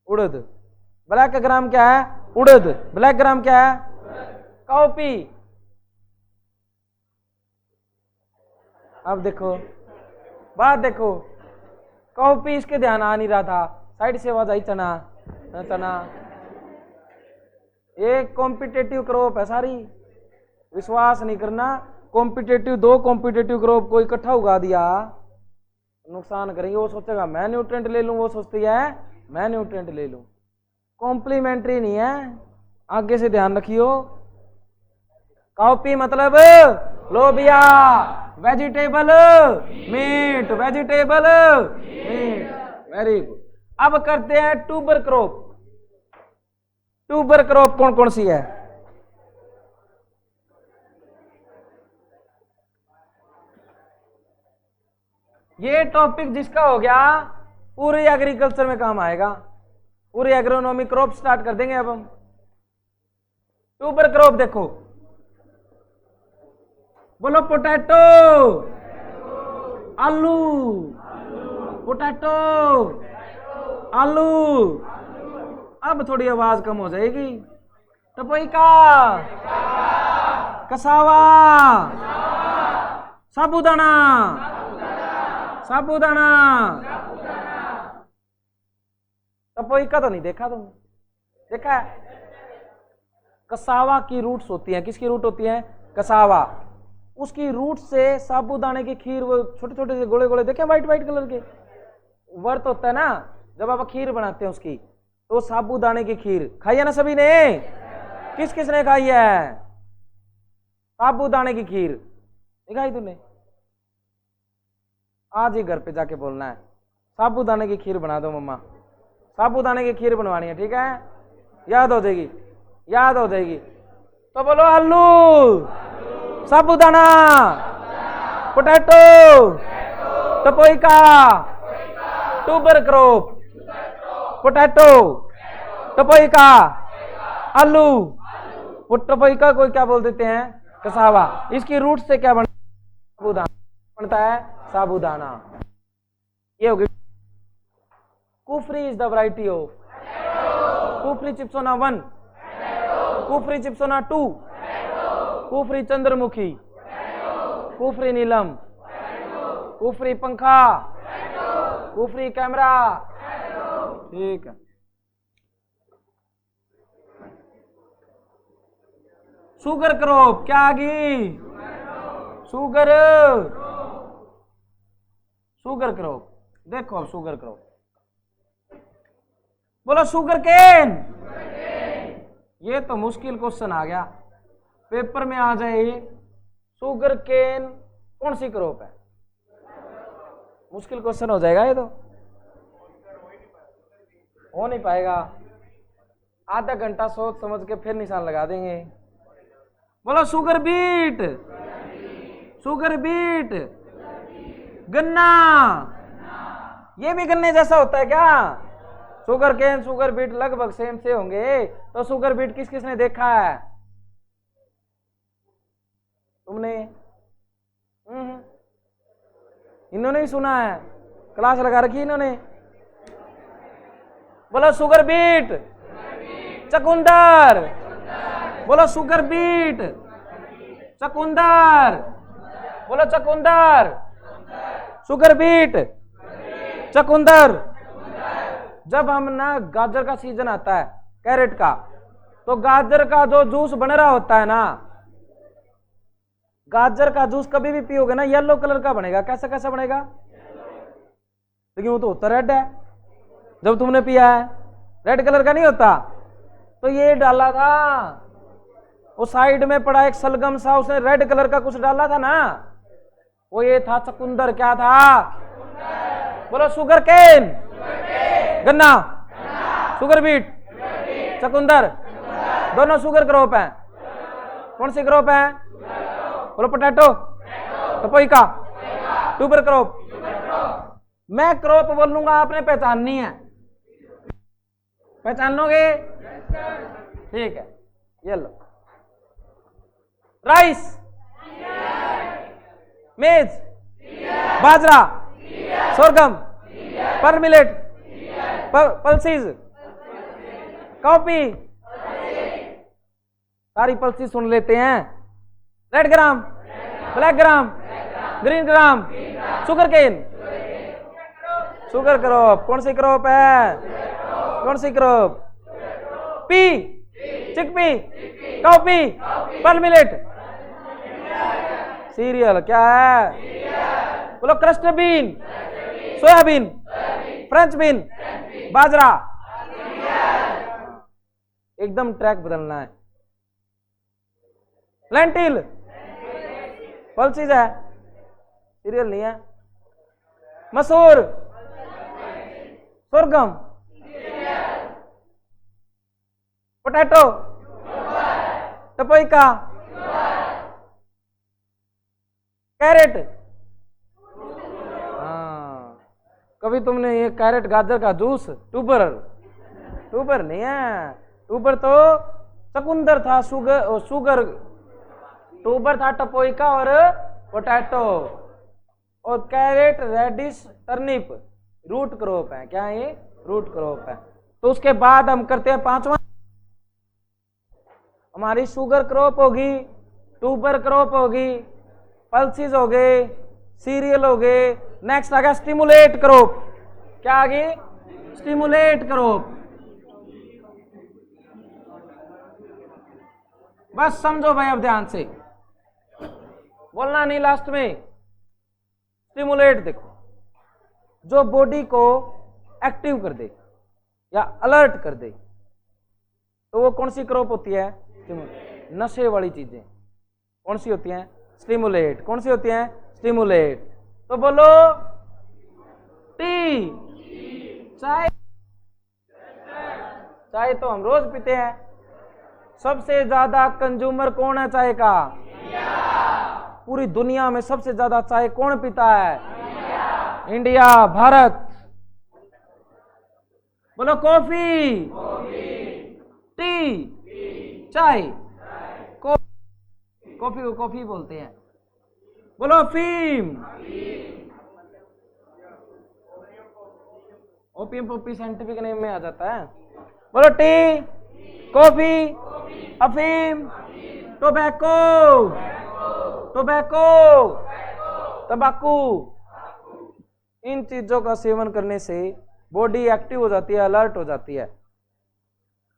Speaker 1: उड़द। ब्लैक ग्राम क्या है? उड़द। ब्लैक ग्राम क्या है? कॉफी। अब देखो बात, देखो कॉफी, इसके ध्यान आ नहीं रहा था, साइड से आवाज आई चना चना। एक कॉम्पिटेटिव क्रॉप है सारी, विश्वास नहीं करना। कॉम्पिटेटिव, 2 कॉम्पिटेटिव क्रॉप को इकट्ठा उगा दिया, नुकसान करेंगे। वो सोचेगा मैं न्यूट्रेंट ले लूं, वो सोचती है मैं न्यूट्रेंट ले लूं। कॉम्प्लीमेंट्री नहीं है, आगे से ध्यान रखियो। कॉफी मतलब लोबिया, vegetable meet, vegetable meet. Very good. अब करते हैं ट्यूबर क्रॉप। ट्यूबर क्रॉप कौन कौन सी है? ये टॉपिक जिसका हो गया पूरे एग्रीकल्चर में काम आएगा, पूरे एग्रोनॉमी। क्रॉप स्टार्ट कर देंगे अब हम। ट्यूबर क्रॉप देखो, बोलो पोटैटो, आलू, पोटैटो, आलू। अब थोड़ी आवाज कम हो जाएगी। टपोइका, कसावा, साबूदाना, साबूदाना। तपोइका तो नहीं देखा तुमने? देखा है? कसावा की रूट्स होती हैं। किसकी रूट होती है? कसावा। उसकी रूट से साबूदाने की खीर, वो छोटे छोटे से गोले गोले देखे, व्हाइट व्हाइट कलर के वर्त होता है ना, जब आप खीर बनाते हैं उसकी, तो साबूदाने की खीर खाई है ना सभी ने? किस किस ने खाई है? साबूदाने की खीर नहीं खाई तूने? आज ही घर पे जाके बोलना है साबूदाने की खीर बना दो मम्मा, साबूदाने की खीर बनवानी है, ठीक है? याद हो जाएगी, याद हो जाएगी। तो बोलो आलू, साबूदाना, पोटैटो, तपोइका, ट्यूबर क्रॉप, पोटैटो, तपोइका, आलू, तपोइका को क्या बोल देते हैं? कसावा। इसकी रूट से क्या बनता है? साबूदाना बनता है, साबूदाना। ये होगी। Kufri is the variety of Kufri Chipsona 1, Kufri Chipsona 2, Kufri Chandramukhi, Kufri Neelam, Kufri पंखा, कुफरी कैमरा। ठीक है। शुगर क्रॉप क्या आ गई? Sugar, sugar crop. देखो अब शुगर क्रॉप, बोलो शुगर केन। ये तो मुश्किल क्वेश्चन आ गया, पेपर में आ जाए। शुगर केन कौन सी क्रॉप है? मुश्किल क्वेश्चन हो जाएगा ये तो, हो नहीं पाएगा। आधा घंटा सोच समझ के फिर निशान लगा देंगे। बोलो शुगर बीट, शुगर बीट। गन्ना, ये भी गन्ने जैसा होता है क्या? शुगर केन शुगर बीट लगभग सेम से होंगे। तो शुगर बीट किस किसने देखा है? तुमने? इन्होंने ही सुना है, क्लास लगा रखी इन्होंने। बोलो शुगर बीट, चकुंदर। बोलो शुगर बीट, चकुंदर। बोलो चकुंदर, शुगर बीट, चकुंदर। जब हम ना गाजर का सीजन आता है, कैरेट का, तो गाजर का जो जूस बन रहा होता है ना, गाजर का जूस कभी भी पियोगे ना, येलो कलर का बनेगा। कैसा कैसा बनेगा? लेकिन वो तो होता रेड है। जब तुमने पिया है रेड कलर का नहीं होता। तो ये डाला था, वो साइड में पड़ा एक सलगम सा, उसने रेड कलर का कुछ डाला था ना, वो ये था चकुंदर। क्या था? बोलो शुगर केन, गन्ना, शुगर बीट, चकुंदर। दोनों शुगर क्रॉप है। कौन सी क्रॉप है? बोलो पोटैटो, तपोइका, ट्यूबर क्रॉप। मैं क्रॉप बोलूंगा, आपने पहचाननी है। पहचान लोगे? ठीक है। ये लो, rice, maize, bajra, sorghum, pearl millet, pulses, coffee. सारी पल्सीज सुन लेते हैं। Red gram, black gram, green gram, sugar cane, sugar crop. कौन सी क्रॉप है? कौन सी crop? Pea, chickpea, coffee, pearl millet, cereal. क्या है? बोलो cluster bean, soybean, French bean, bajra. एकदम ट्रैक बदलना है। लेंटिल, पल्सीज है, सीरियल नहीं है। मसूर, सोरगम, पोटैटो, तपोइका, कैरेट। हाँ, कभी तुमने ये कैरेट गाजर का जूस? ट्यूबर, ट्यूबर नहीं है। ट्यूबर तो चकुंदर था, शुगर। ट्यूबर था टपोइका और पोटैटो। और carrot, radish, turnip root crop है। क्या है ये? रूट क्रॉप है। तो उसके बाद हम करते हैं पांचवा। हमारी शुगर क्रॉप होगी, ट्यूबर क्रॉप होगी, पल्सीज हो गए, सीरियल हो गए, नेक्स्ट आ गया स्टिमुलेट क्रॉप। क्या आ गई? Stimulate crop. बस समझो भाई, अब ध्यान से बोलना नहीं लास्ट में। स्टिमुलेट देखो, जो बॉडी को एक्टिव कर दे या अलर्ट कर दे, तो वो कौन सी क्रॉप होती है? नशे वाली चीजें कौन सी होती हैं? स्टिमुलेट। कौन सी होती हैं? स्टिमुलेट। तो बोलो टी। चाय, चाय तो हम रोज पीते हैं। सबसे ज्यादा कंज्यूमर कौन है चाय का? पूरी दुनिया में सबसे ज्यादा चाय कौन पीता है? इंडिया, भारत। बोलो कॉफी, टी, चाय। कॉफी को कॉफी बोलते हैं। बोलो अफीम, ओपियम पोपी साइंटिफिक नेम में आ जाता है। बोलो टी, कॉफी, अफीम, टोबैको, टोबैको, तंबाकू। इन चीजों का सेवन करने से बॉडी एक्टिव हो जाती है, अलर्ट हो जाती है।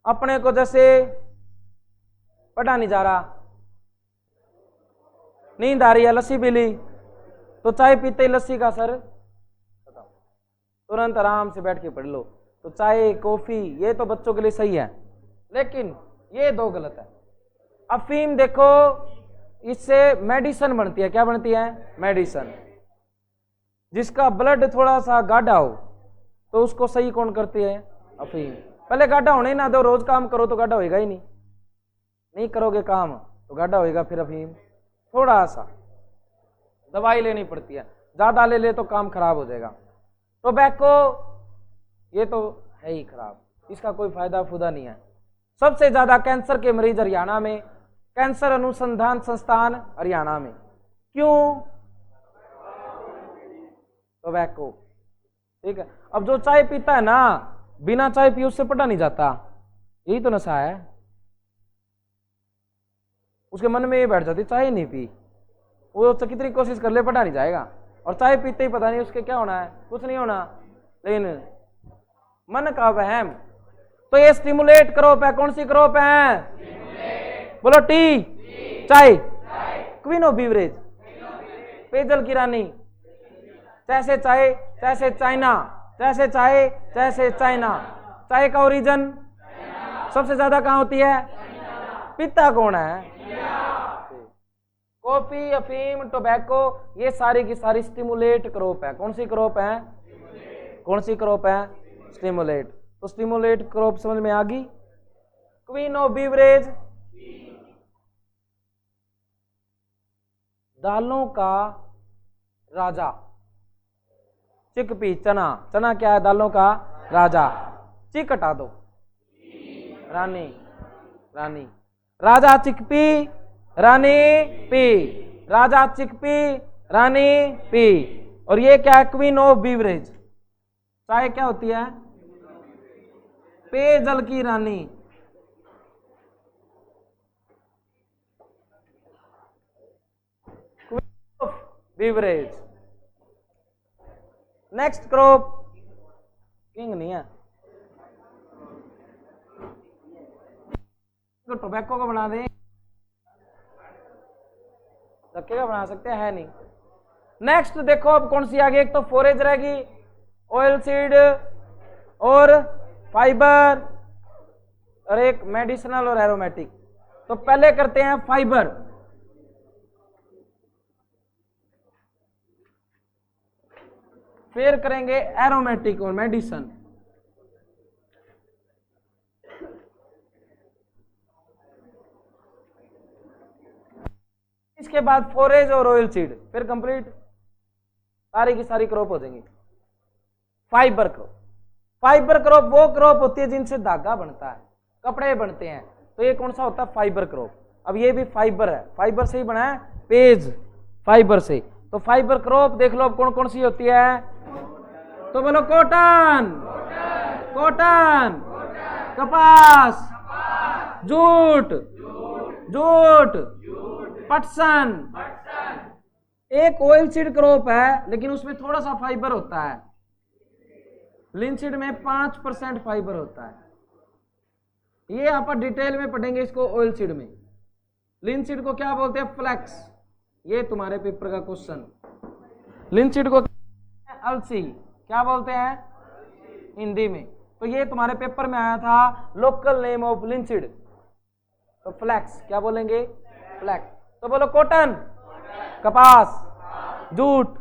Speaker 1: अपने को जैसे पढ़ा नहीं जा रहा, नींद आ रही है, लस्सी पी ली, तो चाय पीते ही लस्सी का असर बताओ, तुरंत आराम से बैठ के पढ़ लो। तो चाय, कॉफी ये तो बच्चों के लिए सही है, लेकिन ये दो गलत है। अफीम देखो, इससे मेडिसिन बनती है। क्या बनती है? मेडिसिन। जिसका ब्लड थोड़ा सा गाढ़ा हो तो उसको सही कौन करती है? अफीम। पहले गाढ़ा होने ही ना दो, रोज काम करो तो गाढ़ा होएगा ही नहीं। नहीं करोगे काम तो गाढ़ा होएगा। फिर अफीम थोड़ा सा दवाई लेनी पड़ती है, ज्यादा ले ले तो काम खराब हो जाएगा। टोबैको ये तो है ही खराब, इसका कोई फायदा फुदा नहीं है। सबसे ज्यादा कैंसर के मरीज हरियाणा में, कैंसर अनुसंधान संस्थान हरियाणा में। क्यों? टोबैको। ठीक है। अब जो चाय पीता है ना, बिना चाय पिए उससे पढ़ा नहीं जाता, यही तो नशा है। उसके मन में ये बैठ जाती चाय नहीं पी, वो तो कितनी कोशिश कर ले पढ़ा नहीं जाएगा। और चाय पीते ही पता नहीं उसके क्या होना है, कुछ नहीं होना, लेकिन मन का वहम। तो ये स्टिमुलेट क्रॉप है। कौन सी क्रॉप है? बोलो टी, चाय, क्वीन ऑफ बीवरेज, पेयजल की रानी। जैसे चाय तैसे चाइना, जैसे चाय तैसे चाइना। चाय का ओरिजिन सबसे ज्यादा कहां होती है? पीता कौन है? कॉफी, अफीम, टोबैको ये सारी की सारी स्टिमुलेट क्रॉप है। कौन सी क्रॉप है? कौन सी क्रॉप है? स्टिमुलेट। तो स्टिमुलेट क्रॉप समझ में आ गई। क्वीन ऑफ बीवरेज, दालों का राजा। चिकपी, चना। चना क्या है? दालों का राजा। चिक हटा दो, रानी, रानी। राजा चिकपी, रानी पी। राजा चिकपी, रानी पी। और ये क्या है? Queen of beverage. चाय क्या होती है? पेयजल की रानी। Queen of beverage. Next crop, king नहीं है तो टोबैको को बना दें, धक्के का बना सकते हैं नहीं। नेक्स्ट देखो अब कौन सी आ गई। एक तो फोरेज रहेगी, ऑयल सीड और फाइबर, और एक मेडिसिनल और एरोमेटिक। तो पहले करते हैं फाइबर। फिर करेंगे एरोमेटिक और मेडिसिन। इसके बाद फोरेज और ऑयल सीड, फिर कंप्लीट सारी की सारी क्रॉप हो जाएंगी। फाइबर क्रॉप, फाइबर क्रॉप वो क्रॉप होती है जिनसे धागा बनता है, कपड़े बनते हैं। तो ये कौन सा होता है? Fibre crop. अब ये भी फाइबर है, फाइबर से ही बना है, पेज फाइबर से। तो फाइबर क्रॉप देख लो अब कौन कौन सी होती है। तो बोलो कॉटन, कॉटन, कपास, जूट, जूट, पटसन, एक ऑयल सीड क्रॉप है लेकिन उसमें थोड़ा सा फाइबर होता है, लिनसीड में 5% फाइबर होता है। ये आप डिटेल में पढ़ेंगे इसको ऑयल सीड में। लिनसीड को क्या बोलते हैं? फ्लैक्स। ये तुम्हारे पेपर का क्वेश्चन। लिनसीड को अलसी क्या बोलते हैं हिंदी में? तो ये तुम्हारे पेपर में आया था लोकल नेम ऑफ लिनसीड, तो फ्लैक्स क्या बोलेंगे? फ्लैक्स। तो बोलो कॉटन, कपास, जूट,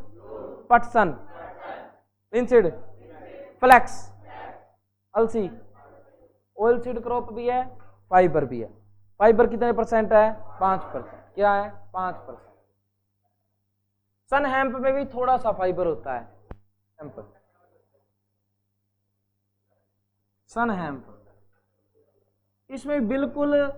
Speaker 1: पटसन, लिनसीड, फ्लैक्स, अलसी। ऑयल सीड क्रॉप भी है, फाइबर भी है। फाइबर कितने परसेंट है? 5%। क्या है? 5%। सन हेम्प में भी थोड़ा सा फाइबर होता है। हेम्प, सन हेम्प, इसमें बिल्कुल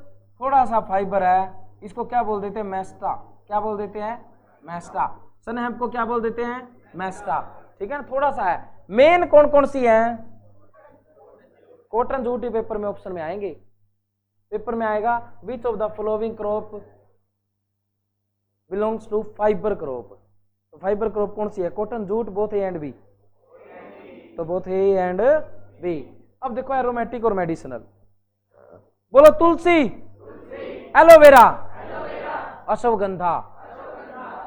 Speaker 1: थोड़ा सा फाइबर है। इसको क्या बोल देते हैं? मेस्टा। क्या बोल देते हैं? मेस्टा। सन हेम्प को क्या बोल देते हैं? मेस्टा। ठीक है ना, थोड़ा सा है। मेन कौन कौन सी है? कॉटन, जूट पेपर में ऑप्शन में आएंगे। पेपर में आएगा which of the following crop belongs to fibre crop. तो फाइबर क्रॉप कौन सी है? Cotton, jute, both A and B. तो बोथ ए एंड बी। अब देखो एरोमेटिक और मेडिसिनल। बोलो तुलसी, एलोवेरा, अश्वगंधा,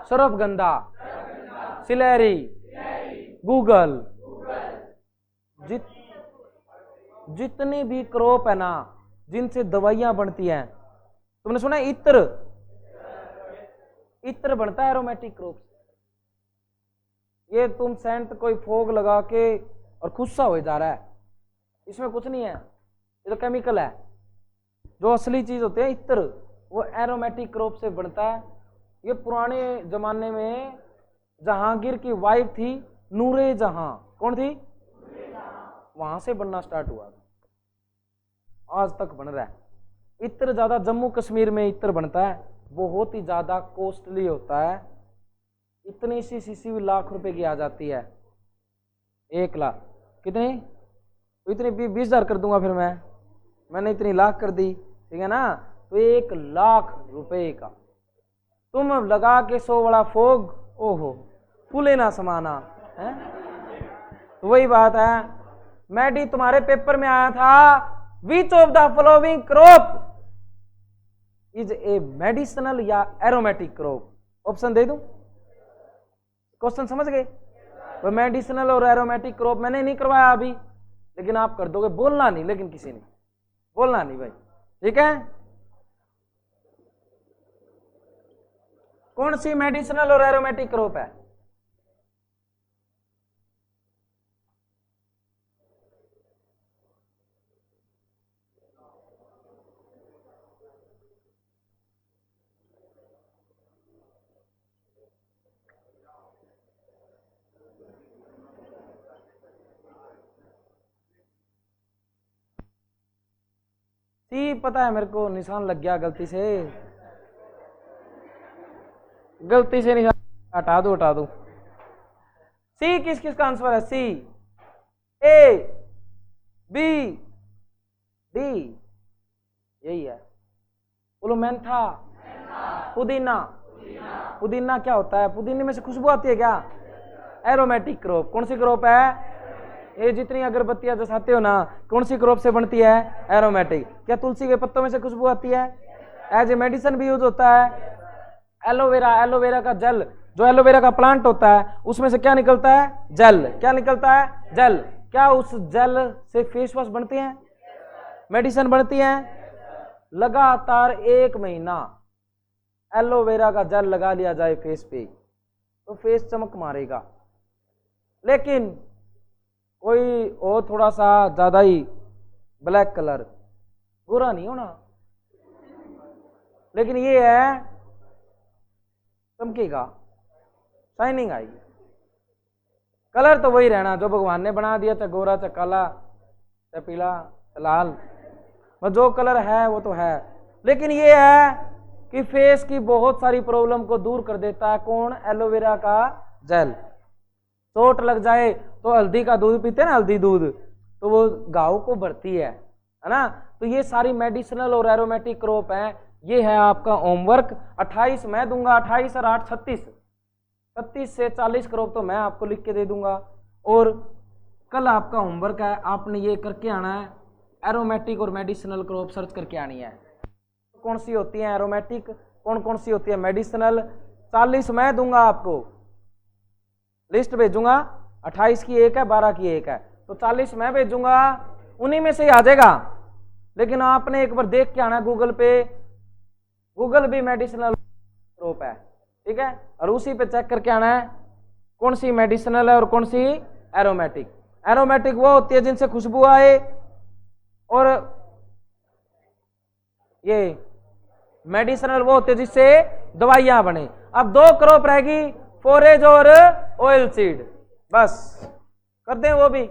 Speaker 1: सरफगंधा, सिलेरी, गूगल। जितनी भी क्रॉप है ना जिनसे दवाइयां बनती हैं, तुमने सुना है इत्र? इत्र बनता है एरोमेटिक क्रॉप से। ये तुम सेंट कोई फोग लगा के और खुस्सा हो जा रहा है, इसमें कुछ नहीं है, ये तो केमिकल है। जो असली चीज होती है इत्र, वो एरोमेटिक क्रॉप से बनता है। ये पुराने जमाने में जहांगीर की वाइफ थी नूरे जहां, कौन थी? वहां से बनना स्टार्ट हुआ, आज तक बन रहा है। इत्र ज्यादा जम्मू कश्मीर में इत्र बनता है, बहुत ही ज्यादा कॉस्टली होता है। इतनी सी सीसी भी लाख रुपए की आ जाती है। 1 लाख कितनी? तो इतनी 20,000 कर दूंगा फिर मैंने इतनी लाख कर दी, ठीक है ना। तो 1 लाख रुपए का तुम लगा के 100 वाला फोग, ओहो फूले ना समाना है। तो वही बात है। मैडी तुम्हारे पेपर में आया था विच of the following crop is a medicinal या एरोमेटिक क्रॉप? ऑप्शन दे दूं? क्वेश्चन समझ गए? तो मेडिसिनल और एरोमेटिक क्रॉप मैंने नहीं करवाया अभी, लेकिन आप कर दोगे। बोलना नहीं, लेकिन किसी ने बोलना नहीं भाई, ठीक है। कौन सी मेडिसिनल और एरोमेटिक क्रॉप है? सी पता है मेरे को, निशान लग गया गलती से निशान हटा दो। सी किस किस का आंसर है? सी, ए, बी, डी, यही है। बोलो मेंथा, पुदीना। पुदीना क्या होता है? पुदीने में से खुशबू आती है क्या? Aromatic crop. कौन सी क्रॉप है? ये जितनी अगरबत्तियां जसाते हो ना, कौन सी क्रॉप से बनती है? एरोमेटिक। क्या तुलसी के पत्तों में से खुशबू आती है? एज ए मेडिसिन भी यूज होता है। एलोवेरा का जेल, जो एलोवेरा का प्लांट होता है उसमें से क्या निकलता है? जेल। क्या निकलता है? जेल। क्या उस जेल से फेस वॉश बनते हैं? मेडिसिन बनती है। लगातार 1 महीना एलोवेरा का जेल लगा लिया जाए फेस पे तो फेस चमक मारेगा। लेकिन कोई और थोड़ा सा ज्यादा ही ब्लैक कलर, गोरा नहीं होना, लेकिन ये है चमकेगा, शाइनिंग आएगी। कलर तो वही रहना जो भगवान ने बना दिया, चाहे गोरा, चाहे काला, चाहे पीला, लाल, जो कलर है वो तो है। लेकिन ये है कि फेस की बहुत सारी प्रॉब्लम को दूर कर देता है। कौन? एलोवेरा का जेल। चोट लग जाए तो हल्दी का दूध पीते हैं ना, हल्दी दूध, तो वो घाव को भरती है ना। तो ये सारी मेडिसिनल और एरोमेटिक क्रॉप है। ये है आपका होमवर्क। 28 मैं दूंगा, 28 और 8 36। 36 से 40 क्रॉप तो मैं आपको लिख के दे दूंगा। और कल आपका होमवर्क है, आपने ये करके आना है, एरोमेटिक और मेडिसिनल क्रॉप सर्च करके आनी है। कौन सी होती है एरोमेटिक, कौन कौन सी होती है मेडिसिनल, 40 मैं दूंगा आपको, लिस्ट भेजूंगा, 28 की एक है, 12 की एक है, तो 40 मैं भेजूंगा, उन्हीं में से ही आ जाएगा। लेकिन आपने एक बार देख के आना गूगल पे, गूगल भी मेडिसिनल क्रॉप है, ठीक है, और उसी पे चेक करके आना है कौन सी मेडिसिनल है और कौन सी एरोमेटिक। एरोमेटिक वो होती है जिनसे खुशबू आए, और ये मेडिसिनल वो होते हैं जिससे दवाइयां बने। अब 2 क्रॉप रहेगी, फोरेज और ऑयल सीड, बस कर दें वो भी,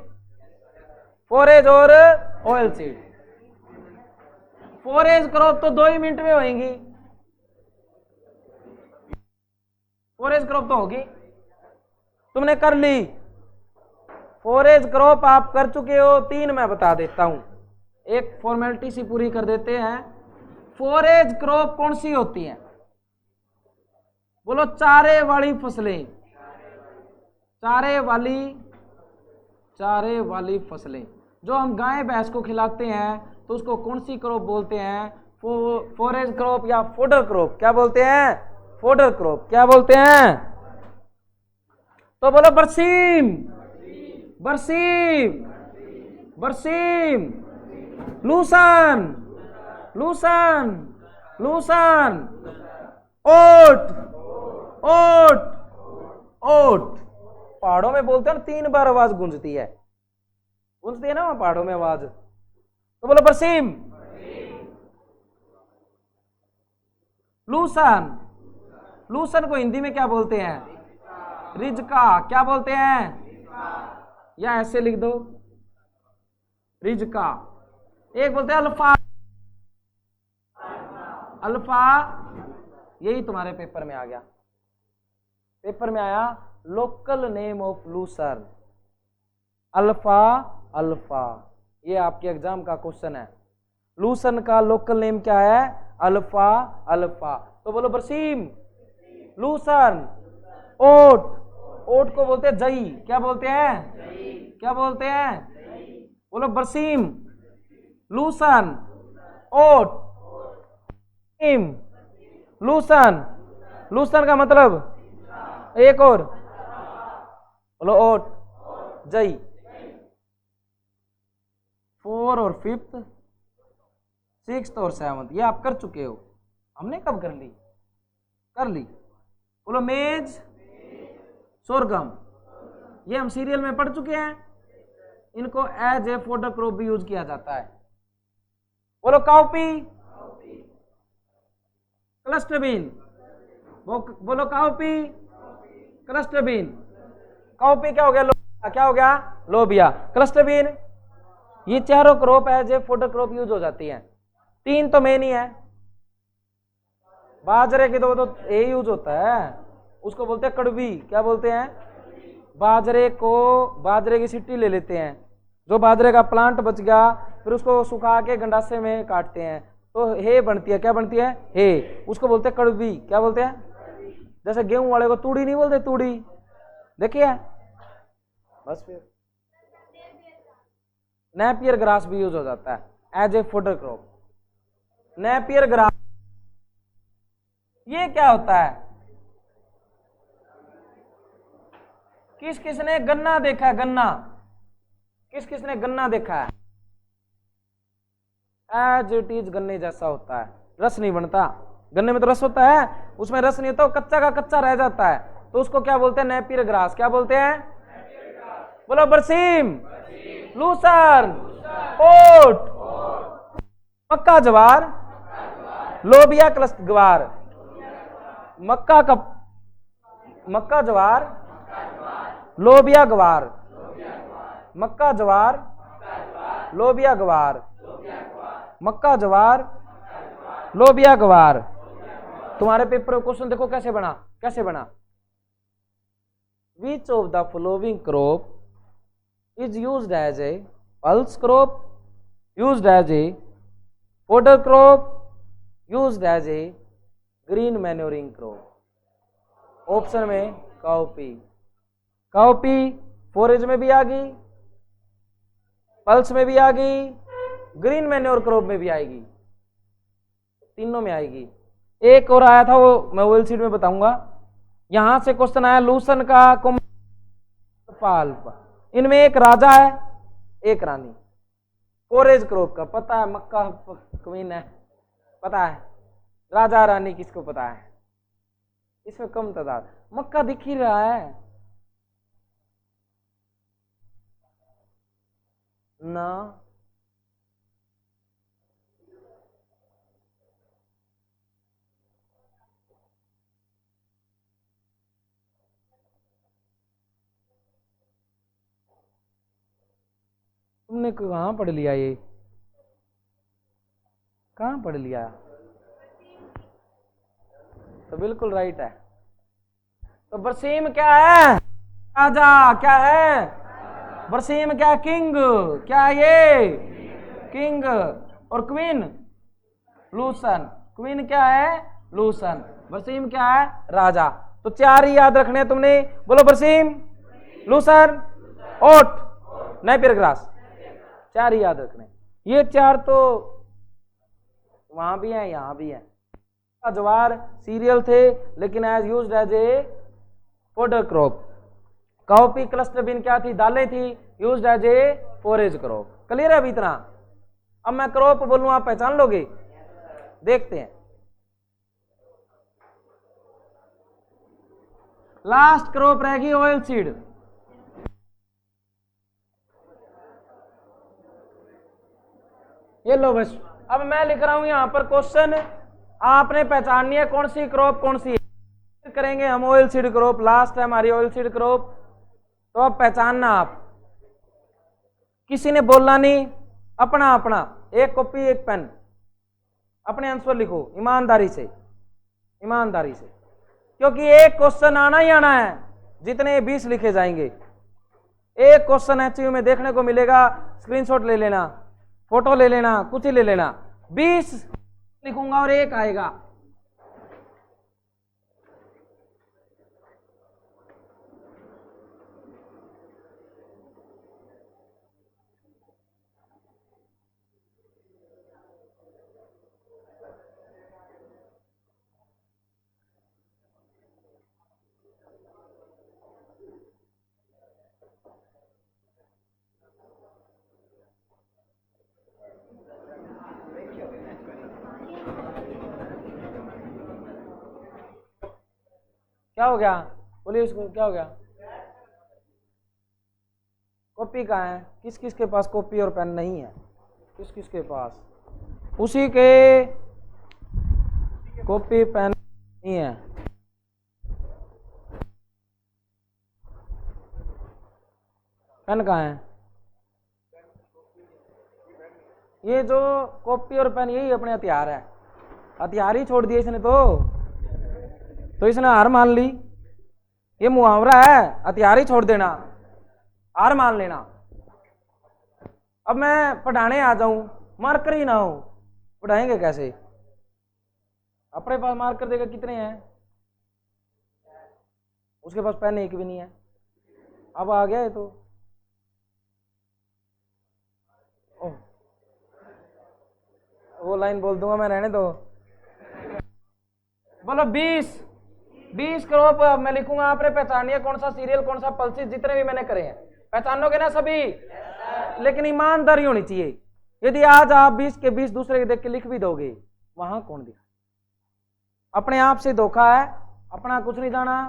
Speaker 1: फोरेज और ऑयल सीड। फोरेज क्रॉप तो 2 ही मिनट में होगी, फोरेज क्रॉप तो होगी, तुमने कर ली। फोरेज क्रॉप आप कर चुके हो, 3 मैं बता देता हूं, एक फॉर्मेलिटी सी पूरी कर देते हैं। फोरेज क्रॉप कौन सी होती है, बोलो, चारे वाली फसलें, चारे वाली फसलें, जो हम गाय भैंस को खिलाते हैं तो उसको कौन सी क्रॉप बोलते हैं, फोरेज क्रॉप या फोडर क्रॉप, क्या बोलते हैं, फोडर क्रॉप, क्या बोलते हैं, तो बोलो बरसीम, बरसीम, बरसीम, लूसन, लूसन, लूसन, ओट, ओट, ओट। पहाड़ों में बोलते हैं ना 3 बार आवाज गूंजती है ना वहां पहाड़ों में आवाज, तो बोलो बरसीम, लूसन, लूसन को हिंदी में क्या बोलते हैं, रिजका, क्या बोलते हैं, या ऐसे लिख दो रिजका। एक बोलते हैं अल्फा, अल्फा, यही तुम्हारे पेपर में आ गया, पेपर में आया local name of lucerne, alpha, alpha, ये आपके एग्जाम का क्वेश्चन है। लूसन का लोकल नेम क्या है, अल्फा, अल्फा। तो बोलो बरसीम, लूसन, ओट, ओट को बोलते हैं जई, क्या बोलते हैं, क्या बोलते हैं, बोलो बरसीम, लूसन, ओट, लूसन, लूसन का मतलब, एक और बोलो ओट, जई। 4 और 5th, 6th और 7th ये आप कर चुके हो, हमने कब कर ली, कर ली। बोलो मेज, सोरगम, ये हम सीरियल में पढ़ चुके हैं, इनको एज ए फोडर क्रॉप भी यूज किया जाता है। बोलो काउपी, क्लस्टर बीन, बोलो काउपी, क्लस्टर बीन, काउपी क्या हो गया, लोबिया, क्या हो गया, लोबिया, क्लस्टर बीन, ये चारों crop as a fodder crop use हो जाती हैं। 3 तो मेन ही है, बाजरे की तो ए यूज होता है, उसको बोलते हैं कड़वी, क्या बोलते हैं, बाजरे को, बाजरे की सिट्टी ले लेते हैं, जो बाजरे का प्लांट बच गया फिर उसको सुखा के गंडासे में काटते हैं तो हे बनती है, क्या बनती है, हे, उसको बोलते हैं कड़वी, क्या बोलते हैं। जैसे गेहूं वाले को तूड़ी नहीं बोलते, तूड़ी देखिए, बस फिर नेपियर ग्रास भी यूज हो जाता है as a fodder crop. Napier grass ये क्या होता है, किस किसने गन्ना देखा है, गन्ना, किस किसने गन्ना देखा है, एज इट इज गन्ने जैसा होता है, रस नहीं बनता, गन्ने में तो रस होता है, उसमें रस नहीं होता, कच्चा का कच्चा रह जाता है, तो उसको क्या बोलते हैं, नेपियर ग्रास, क्या बोलते हैं, बोलो बरसीम, लूसर्न, ओट, मक्का जवार, लोबिया क्लस्ट गवार, मक्का का, मक्का जवार, लोबिया गवार, मक्का जवार, लोबिया गवार, मक्का जवार, लोबिया गवार। तुम्हारे पेपर में क्वेश्चन देखो कैसे बना, कैसे बना, विच of the following crop is used as a pulse crop, used as a fodder crop, used as a green manuring crop। Option में कॉपी, कॉपी फोरेज में भी आ गई, पल्स में भी आ गई, ग्रीन मैन्योर क्रॉप में भी आएगी, तीनों में आएगी। एक और आया था, वो मैं ओएल सीड में बताऊंगा। यहां से क्वेश्चन आया लूसन का अल्फा, इनमें एक राजा है एक रानी। फोरेज क्रॉप का पता है, मक्का क्वीन है पता है, राजा रानी किसको पता है? इसमें कम तादाद, मक्का दिख ही रहा है ना। तुमने कहाँ पढ़ लिया ये, कहाँ पढ़ लिया? तो बिल्कुल राइट है। तो बरसीम क्या है? राजा। क्या है बरसीम? क्या है? किंग। क्या है ये? किंग। और क्वीन लूसन। क्वीन क्या है? लूसन। बरसीम क्या है? राजा। तो चार ही याद रखने तुमने, बोलो बरसीम, लूसन, ओट, नेपियर ग्रास, चार ही याद रखने। ये चार तो वहां भी है यहां भी है। ज्वार सीरियल थे लेकिन as used as a fodder crop. Cowpea cluster bean क्या थी? दालें थी, used as a forage crop. Clear है अभी इतना? अब मैं क्रॉप बोलूं आप पहचान लोगे? देखते हैं। लास्ट क्रॉप रहेगी ऑयल सीड। ये लो बस, अब मैं लिख रहा हूं यहां पर क्वेश्चन, आपने पहचाननी है कौन सी क्रॉप कौन सी है। करेंगे हम ऑयल सीड क्रॉप, लास्ट है हमारी ऑयल सीड क्रॉप। तो अब पहचानना आप, किसी ने बोलना नहीं, अपना अपना एक कॉपी एक पेन, अपने आंसर लिखो ईमानदारी से, ईमानदारी से, क्योंकि एक क्वेश्चन आना ही आना है। जितने 20 लिखे जाएंगे, एक क्वेश्चन एचयू में देखने को मिलेगा, स्क्रीनशॉट ले लेना, फोटो ले लेना, कुछ ही ले लेना। 20 लिखूंगा और एक आएगा। क्या हो गया? बोलिए उसको, क्या हो गया? कॉपी कहाँ है? किस किस के पास कॉपी और पेन नहीं है? किस किस के पास? उसी के कॉपी पेन नहीं है। पेन कहाँ है? ये जो कॉपी और पेन यही अपने हथियार है। हथियार ही छोड़ दिए इसने तो इसने हार मान ली। ये मुहावरा है, हथियार ही छोड़ देना, हार मान लेना। अब मैं पढ़ाने आ जाऊं, मार्कर ही ना हो, पढ़ाएंगे कैसे? अपने पास मार्कर देगा कितने हैं? उसके पास पेन एक भी नहीं है। अब आ गया है तो वो लाइन बोल दूंगा मैं, रहने दो। बोलो 20 क्रॉप मैं लिखूंगा, आपने पहचानिए कौन सा सीरियल कौन सा पल्सिस, जितने भी मैंने करे हैं पहचानोगे ना सभी? लेकिन ईमानदारी होनी चाहिए। यदि आज आप 20 के 20 दूसरे के देख के लिख भी दोगे, वहां कौन दिखा? अपने आप से धोखा है, अपना कुछ नहीं जाना,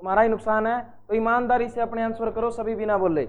Speaker 1: तुम्हारा ही नुकसान है। तो ईमानदारी से अपने आंसर करो, सभी बिना बोले।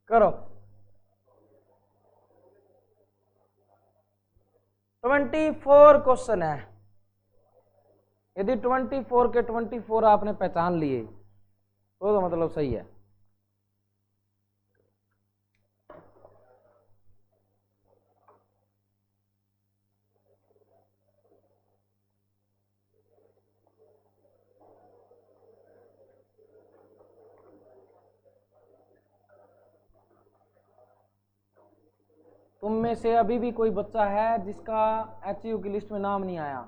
Speaker 1: करो। 24 क्वेश्चन है। यदि 24 के 24 आपने पहचान लिए तो मतलब सही है। तुम में से अभी भी कोई बच्चा है जिसका एचयू की लिस्ट में नाम नहीं आया?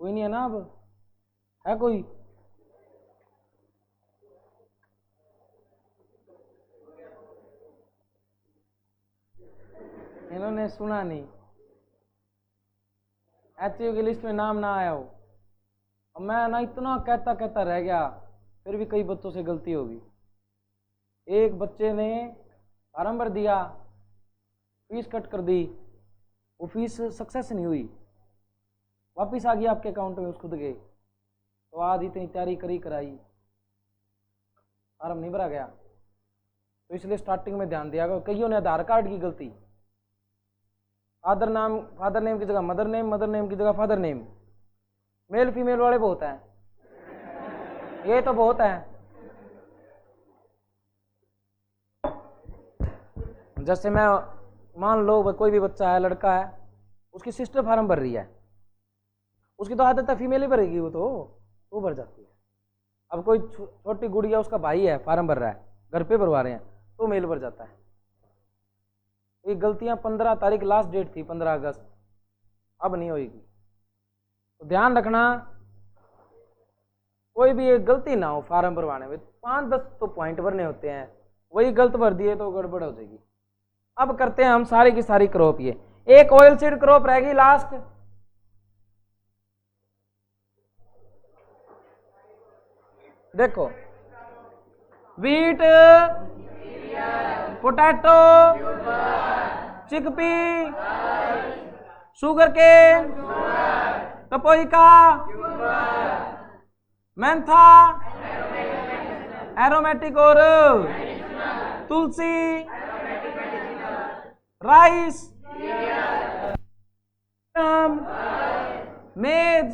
Speaker 1: कोई नहीं है ना? अब है कोई? इन्होंने सुना नहीं, एचयू की लिस्ट में नाम ना आया हो। अब मैं ना इतना कहता कहता रह गया, फिर भी कई बच्चों से गलती होगी। एक बच्चे ने फॉर्म भर दिया, फीस कट कर दी, वो फीस सक्सेस नहीं हुई, वापिस आ गई आपके अकाउंट में उस खुद के। तो आज इतनी तैयारी करी कराई, फॉर्म नहीं भरा गया। तो इसलिए स्टार्टिंग में ध्यान दिया। कईयों ने आधार कार्ड की गलती, फादर नेम की जगह मदर नेम, मदर नेम की जगह फादर नेम। मेल फीमेल वाले बहुत हैं, ये तो बहुत है। जैसे मैं मान लो कोई भी बच्चा है, लड़का है, उसकी सिस्टर फार्म भर रही है, उसकी तो आदत है फीमेल ही भरेगी, वो भर जाती है। अब कोई छोटी गुड़िया, उसका भाई है, फार्म भर रहा है, घर पे भरवा रहे हैं, तो मेल भर जाता है। ये गलतियां 15 तारीख लास्ट डेट थी, 15 अगस्त, अब नहीं होगी। तो ध्यान रखना कोई भी एक गलती ना हो फार्म भरवाने में। 5-10 तो पॉइंट भरने होते हैं, वही गलत भर दिए तो गड़बड़ हो जाएगी। अब करते हैं हम सारी की सारी क्रॉप। ये एक ऑयल सीड क्रॉप रहेगी लास्ट। देखो, wheat, potato, chickpea, sugar cane, tapioca, mentha, aromatic और tulsi, rice, maize,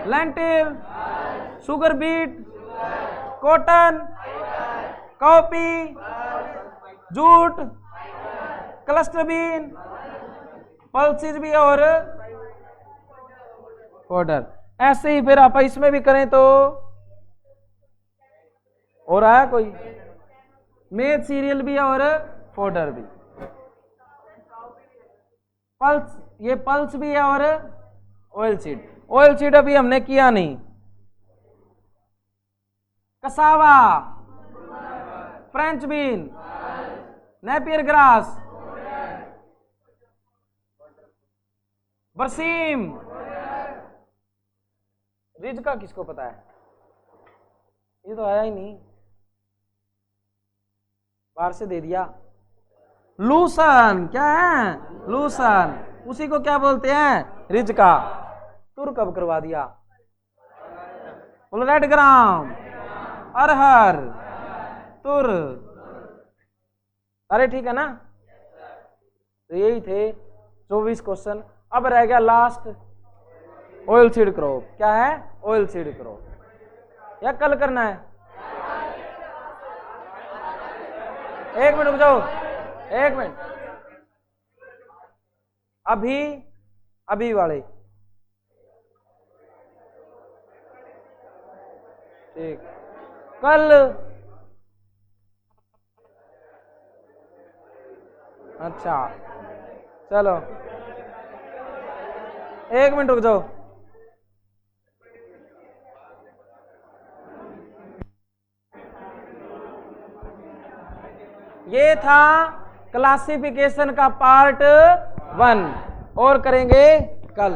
Speaker 1: lentil, sugar beet, cotton, coffee, jute, cluster bean, pulses भी और पाउडर। ऐसे ही फिर आप इसमें भी करें तो हो रहा है कोई मेज सीरियल भी और पाउडर भी। पल्स, ये पल्स भी है और ऑयल सीड। ऑयल सीड अभी हमने किया नहीं। Cassava, French bean, Napier grass, बरसीम, रिज का किसको पता है? ये तो आया ही नहीं, बाहर से दे दिया। लूसन, क्या है? लूसन, उसी को क्या बोलते हैं? रिज का। तुर कब करवा दिया? रेड ग्राम, अरहर, तुर, अरे ठीक है ना? तो यही थे 24 क्वेश्चन। अब रह गया लास्ट ऑयल सीड क्रॉप। क्या है? Oil seed crop. या कल करना है? एक मिनट रुक जाओ, एक मिनट। अभी वाले ठीक, कल अच्छा चलो, एक मिनट रुक जाओ। ये था क्लासिफिकेशन का पार्ट 1 और करेंगे कल।